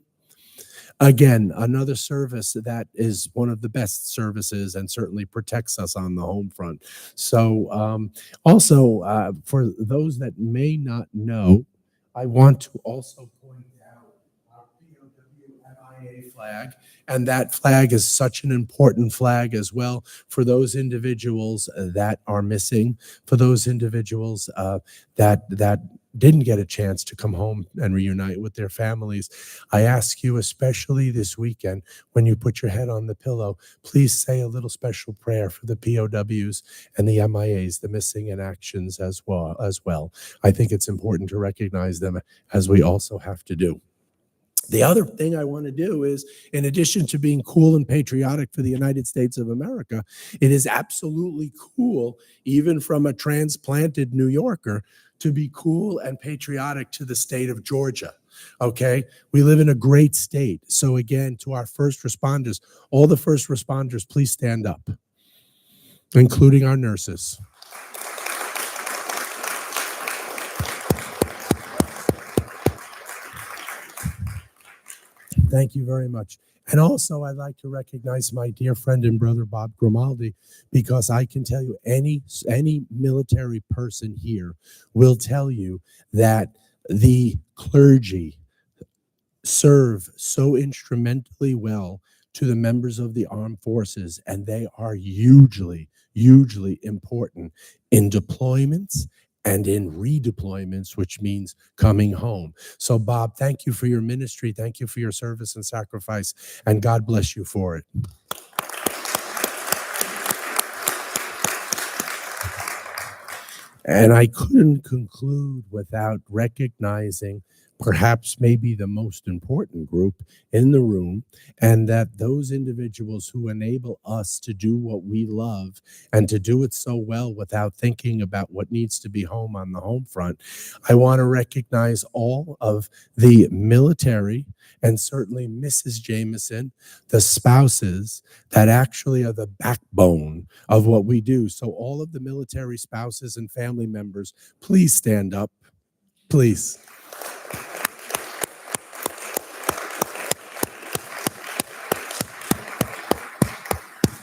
Again, another service that is one of the best services and certainly protects us on the home front. So also, for those that may not know, I want to also point out our POW MIA flag. And that flag is such an important flag as well for those individuals that are missing, for those individuals that didn't get a chance to come home and reunite with their families. I ask you, especially this weekend, when you put your head on the pillow, please say a little special prayer for the POWs and the MIAs, the missing in actions as well. I think it's important to recognize them, as we also have to do. The other thing I want to do is, in addition to being cool and patriotic for the United States of America, it is absolutely cool, even from a transplanted New Yorker, to be cool and patriotic to the state of Georgia. Okay, we live in a great state. So again, to our first responders, all the first responders, please stand up, including our nurses. Thank you very much. And also, I'd like to recognize my dear friend and brother, Bob Grimaldi, because I can tell you any military person here will tell you that the clergy serve so instrumentally well to the members of the armed forces, and they are hugely, hugely important in deployments and in redeployments, which means coming home. So, Bob, thank you for your ministry. Thank you for your service and sacrifice, and God bless you for it. And I couldn't conclude without recognizing perhaps maybe the most important group in the room, and that those individuals who enable us to do what we love and to do it so well without thinking about what needs to be home on the home front. I want to recognize all of the military and certainly Mrs. Jameson, the spouses that actually are the backbone of what we do. So all of the military spouses and family members, please stand up, please.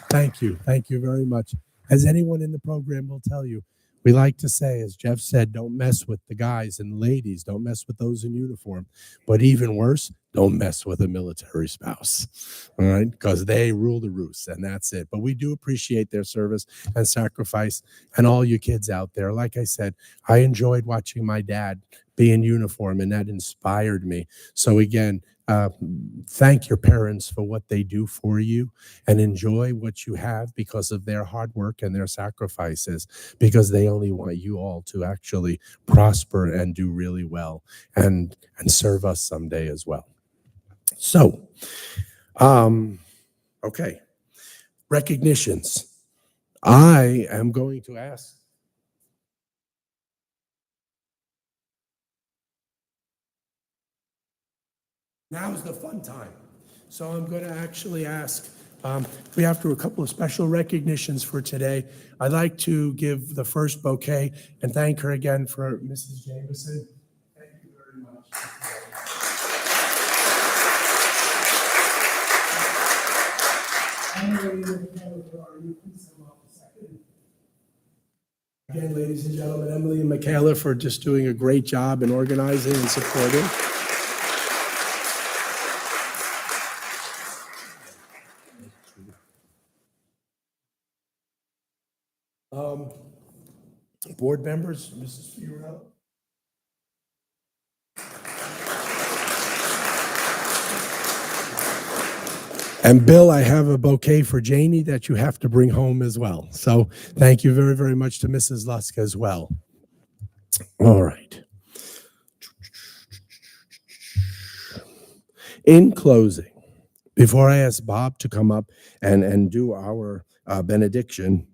Thank you. Thank you very much. As anyone in the program will tell you, we like to say, as Jeff said, don't mess with the guys and ladies. Don't mess with those in uniform. But even worse, don't mess with a military spouse. All right? Because they rule the roost, and that's it. But we do appreciate their service and sacrifice, and all you kids out there. Like I said, I enjoyed watching my dad be in uniform, and that inspired me. So again, thank your parents for what they do for you, and enjoy what you have because of their hard work and their sacrifices, because they only want you all to actually prosper and do really well and serve us someday as well. So, okay, recognitions. I am going to ask. Now's the fun time. So I'm going to actually ask, we have to do a couple of special recognitions for today. I'd like to give the first bouquet and thank her again for Mrs. Jameson. Thank you very much. Again, ladies and gentlemen, Emily and Michaela for just doing a great job in organizing and supporting. Board members, Mrs. Fiorello. And Bill, I have a bouquet for Janie that you have to bring home as well. So thank you very, very much to Mrs. Lusk as well. All right. In closing, before I ask Bob to come up and do our benediction,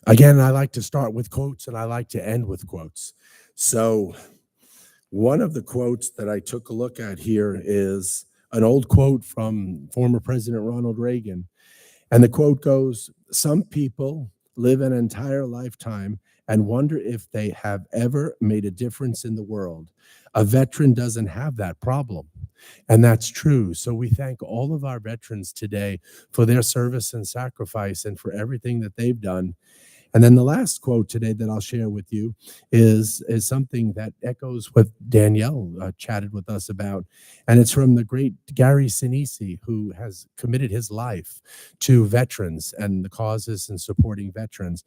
again, I like to start with quotes and I like to end with quotes. So one of the quotes that I took a look at here is an old quote from former President Ronald Reagan. And the quote goes, "Some people live an entire lifetime and wonder if they have ever made a difference in the world. A veteran doesn't have that problem." And that's true. So we thank all of our veterans today for their service and sacrifice and for everything that they've done. And then the last quote today that I'll share with you is something that echoes what Danielle chatted with us about. And it's from the great Gary Sinise, who has committed his life to veterans and the causes and supporting veterans.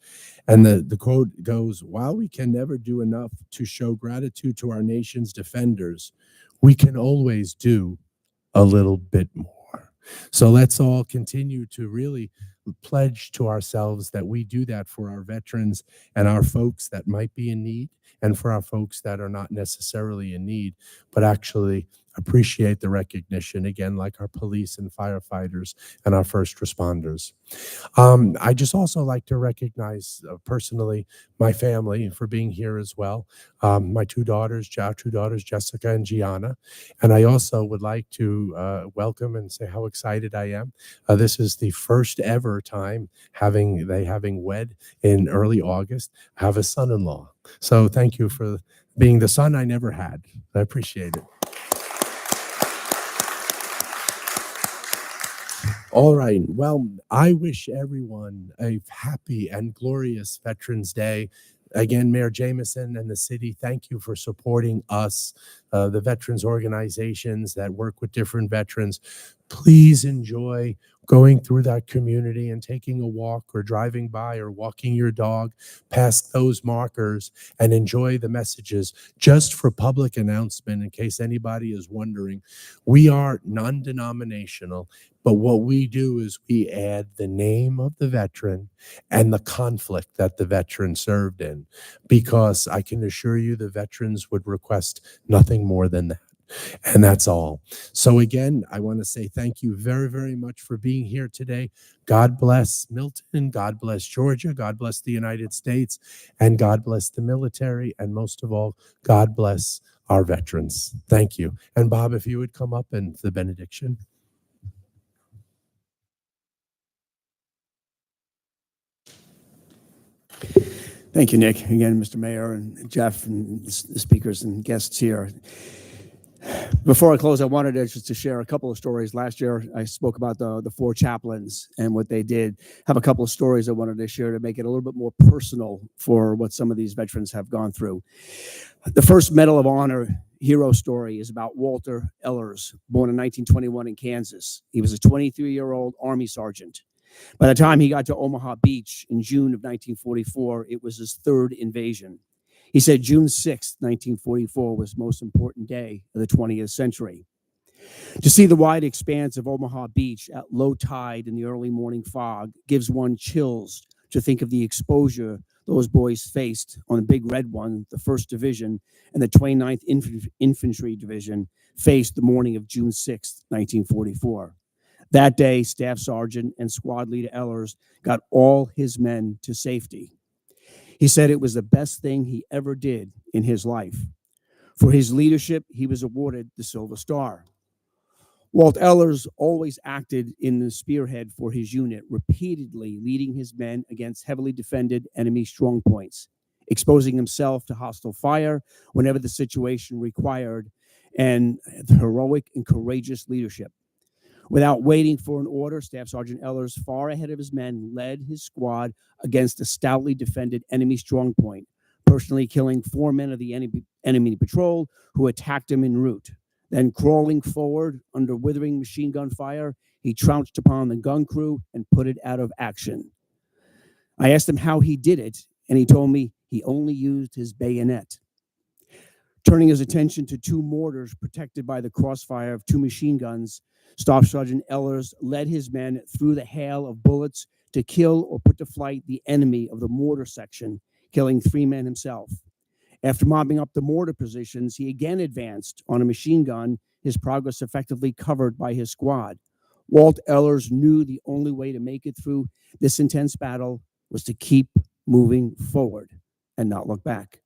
And the quote goes, "While we can never do enough to show gratitude to our nation's defenders, we can always do a little bit more." So let's all continue to really pledge to ourselves that we do that for our veterans and our folks that might be in need, and for our folks that are not necessarily in need, but actually appreciate the recognition, again, like our police and firefighters and our first responders. I just also like to recognize personally my family for being here as well. My two daughters, Jessica and Gianna. And I also would like to welcome and say how excited I am. This is the first ever time having wed in early August, have a son-in-law. So thank you for being the son I never had. I appreciate it. All right. Well, I wish everyone a happy and glorious Veterans Day. Again, Mayor Jameson and the city, thank you for supporting us, the veterans organizations that work with different veterans. Please enjoy going through that community and taking a walk or driving by or walking your dog past those markers and enjoy the messages. Just for public announcement, in case anybody is wondering, we are non-denominational, but what we do is we add the name of the veteran and the conflict that the veteran served in, because I can assure you the veterans would request nothing more than that. And that's all. So again, I want to say thank you very, very much for being here today. God bless Milton. God bless Georgia. God bless the United States. And God bless the military. And most of all, God bless our veterans. Thank you. And Bob, if you would come up and the benediction. Thank you, Nick. Again, Mr. Mayor and Jeff and the speakers and guests here. Before I close, I wanted just to share a couple of stories. Last year, I spoke about the four chaplains and what they did. Have a couple of stories I wanted to share to make it a little bit more personal for what some of these veterans have gone through. The first Medal of Honor hero story is about Walter Ehlers, born in 1921 in Kansas. He was a 23-year-old Army sergeant. By the time he got to Omaha Beach in June of 1944, it was his third invasion. He said June 6, 1944 was the most important day of the 20th century. To see the wide expanse of Omaha Beach at low tide in the early morning fog gives one chills to think of the exposure those boys faced on the Big Red One, the 1st Division, and the 29th Infantry Division faced the morning of June 6, 1944. That day, Staff Sergeant and Squad Leader Ehlers got all his men to safety. He said it was the best thing he ever did in his life. For his leadership, he was awarded the Silver Star. Walt Ehlers always acted in the spearhead for his unit, repeatedly leading his men against heavily defended enemy strongpoints, exposing himself to hostile fire whenever the situation required, and the heroic and courageous leadership. Without waiting for an order, Staff Sergeant Ehlers, far ahead of his men, led his squad against a stoutly defended enemy strongpoint, personally killing 4 men of the enemy patrol who attacked him en route. Then, crawling forward under withering machine gun fire, he trounced upon the gun crew and put it out of action. I asked him how he did it, and he told me he only used his bayonet. Turning his attention to 2 mortars protected by the crossfire of 2 machine guns, Staff Sergeant Ehlers led his men through the hail of bullets to kill or put to flight the enemy of the mortar section, killing 3 men himself. After mopping up the mortar positions, he again advanced on a machine gun, his progress effectively covered by his squad. Walt Ehlers knew the only way to make it through this intense battle was to keep moving forward and not look back.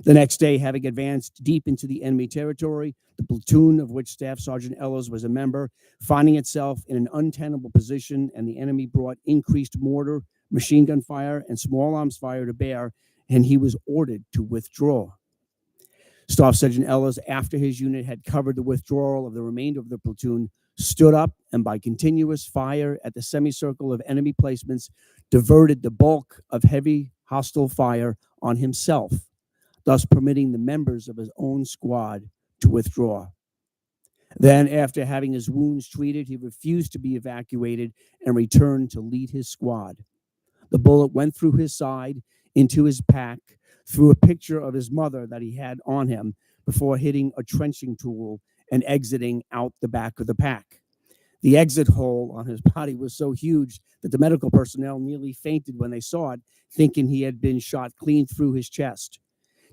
The next day, having advanced deep into the enemy territory, the platoon of which Staff Sergeant Ehlers was a member, finding itself in an untenable position, and the enemy brought increased mortar, machine gun fire, and small arms fire to bear, and he was ordered to withdraw. Staff Sergeant Ehlers, after his unit had covered the withdrawal of the remainder of the platoon, stood up and by continuous fire at the semicircle of enemy placements, diverted the bulk of heavy hostile fire on himself, thus permitting the members of his own squad to withdraw. Then, after having his wounds treated, he refused to be evacuated and returned to lead his squad. The bullet went through his side, into his pack, through a picture of his mother that he had on him before hitting a trenching tool and exiting out the back of the pack. The exit hole on his body was so huge that the medical personnel nearly fainted when they saw it, thinking he had been shot clean through his chest.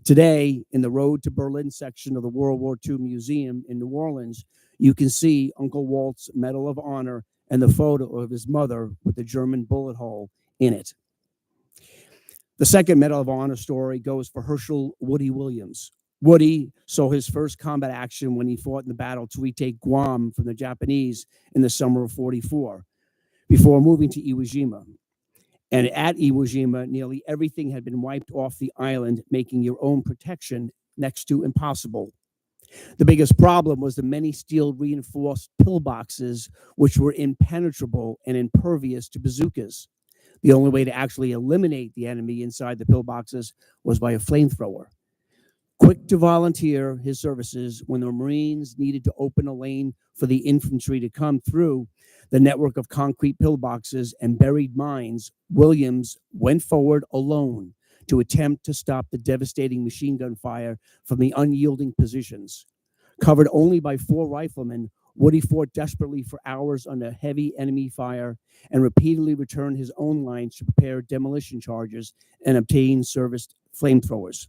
Today, in the Road to Berlin section of the World War II Museum in New Orleans, you can see Uncle Walt's Medal of Honor and the photo of his mother with the German bullet hole in it. The second Medal of Honor story goes for Herschel Woody Williams. Woody saw his first combat action when he fought in the battle to retake Guam from the Japanese in the summer of '44, before moving to Iwo Jima. And at Iwo Jima, nearly everything had been wiped off the island, making your own protection next to impossible. The biggest problem was the many steel reinforced pillboxes, which were impenetrable and impervious to bazookas. The only way to actually eliminate the enemy inside the pillboxes was by a flamethrower. Quick to volunteer his services when the Marines needed to open a lane for the infantry to come through the network of concrete pillboxes and buried mines, Williams went forward alone to attempt to stop the devastating machine gun fire from the unyielding positions. Covered only by 4 riflemen, Woody fought desperately for hours under heavy enemy fire and repeatedly returned his own lines to prepare demolition charges and obtain serviced flamethrowers.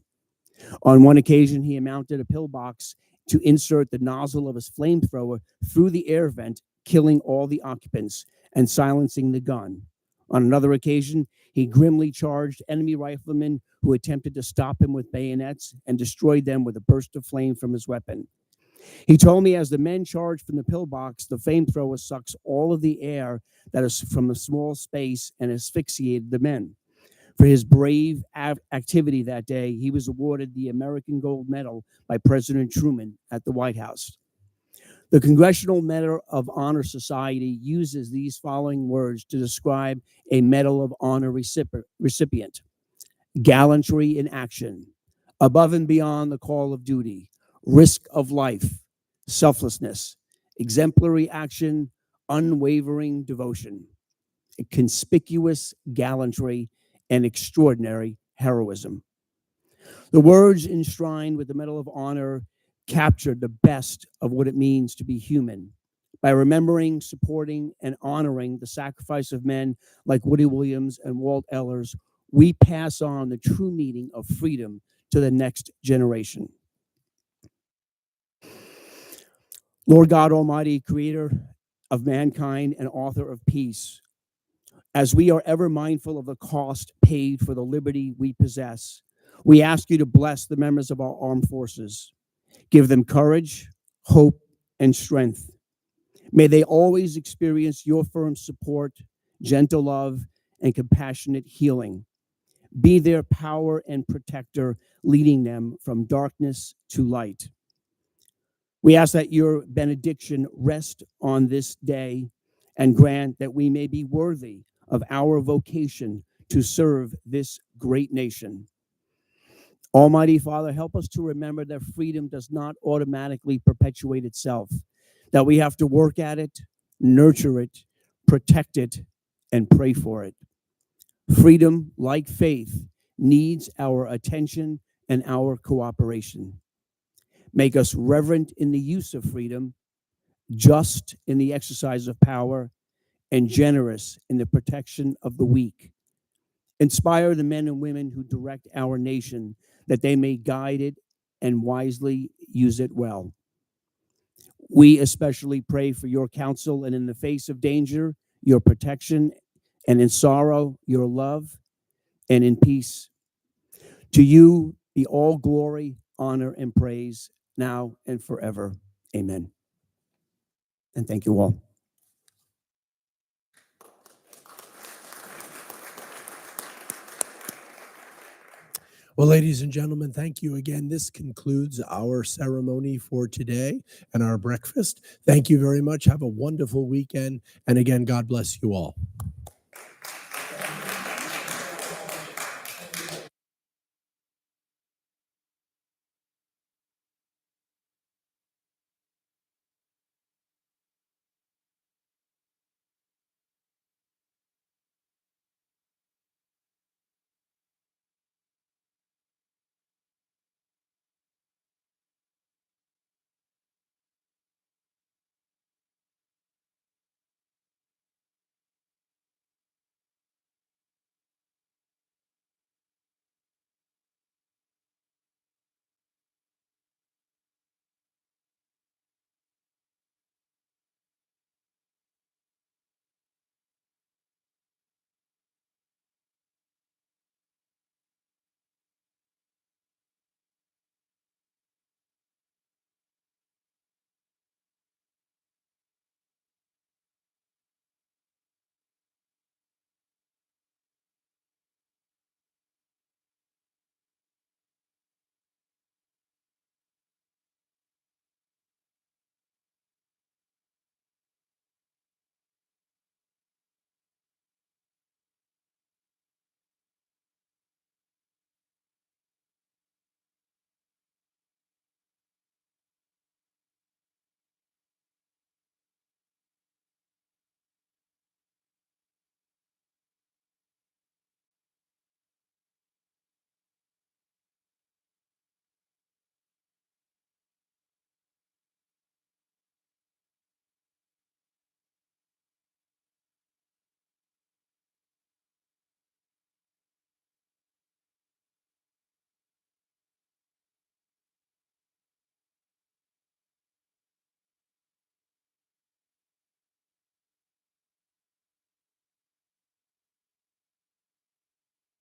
On one occasion, he mounted a pillbox to insert the nozzle of his flamethrower through the air vent, killing all the occupants and silencing the gun. On another occasion, he grimly charged enemy riflemen who attempted to stop him with bayonets and destroyed them with a burst of flame from his weapon. He told me as the men charged from the pillbox, the flamethrower sucks all of the air that is from a small space and asphyxiated the men. For his brave activity that day, he was awarded the American Gold Medal by President Truman at the White House. The Congressional Medal of Honor Society uses these following words to describe a Medal of Honor recipient: gallantry in action, above and beyond the call of duty, risk of life, selflessness, exemplary action, unwavering devotion, conspicuous gallantry, and extraordinary heroism. The words enshrined with the Medal of Honor captured the best of what it means to be human. By remembering, supporting, and honoring the sacrifice of men like Woody Williams and Walt Ehlers, we pass on the true meaning of freedom to the next generation. Lord God Almighty, creator of mankind and author of peace, as we are ever mindful of the cost paid for the liberty we possess, we ask you to bless the members of our armed forces. Give them courage, hope, and strength. May they always experience your firm support, gentle love, and compassionate healing. Be their power and protector, leading them from darkness to light. We ask that your benediction rest on this day and grant that we may be worthy of our vocation to serve this great nation. Almighty Father, help us to remember that freedom does not automatically perpetuate itself, that we have to work at it, nurture it, protect it, and pray for it. Freedom, like faith, needs our attention and our cooperation. Make us reverent in the use of freedom, just in the exercise of power, and generous in the protection of the weak. Inspire the men and women who direct our nation, that they may guide it and wisely use it well. We especially pray for your counsel, and in the face of danger, your protection, and in sorrow, your love, and in peace. To you be all glory, honor, and praise, now and forever. Amen. And thank you all. Well, ladies and gentlemen, thank you again. This concludes our ceremony for today and our breakfast. Thank you very much. Have a wonderful weekend. And again, God bless you all.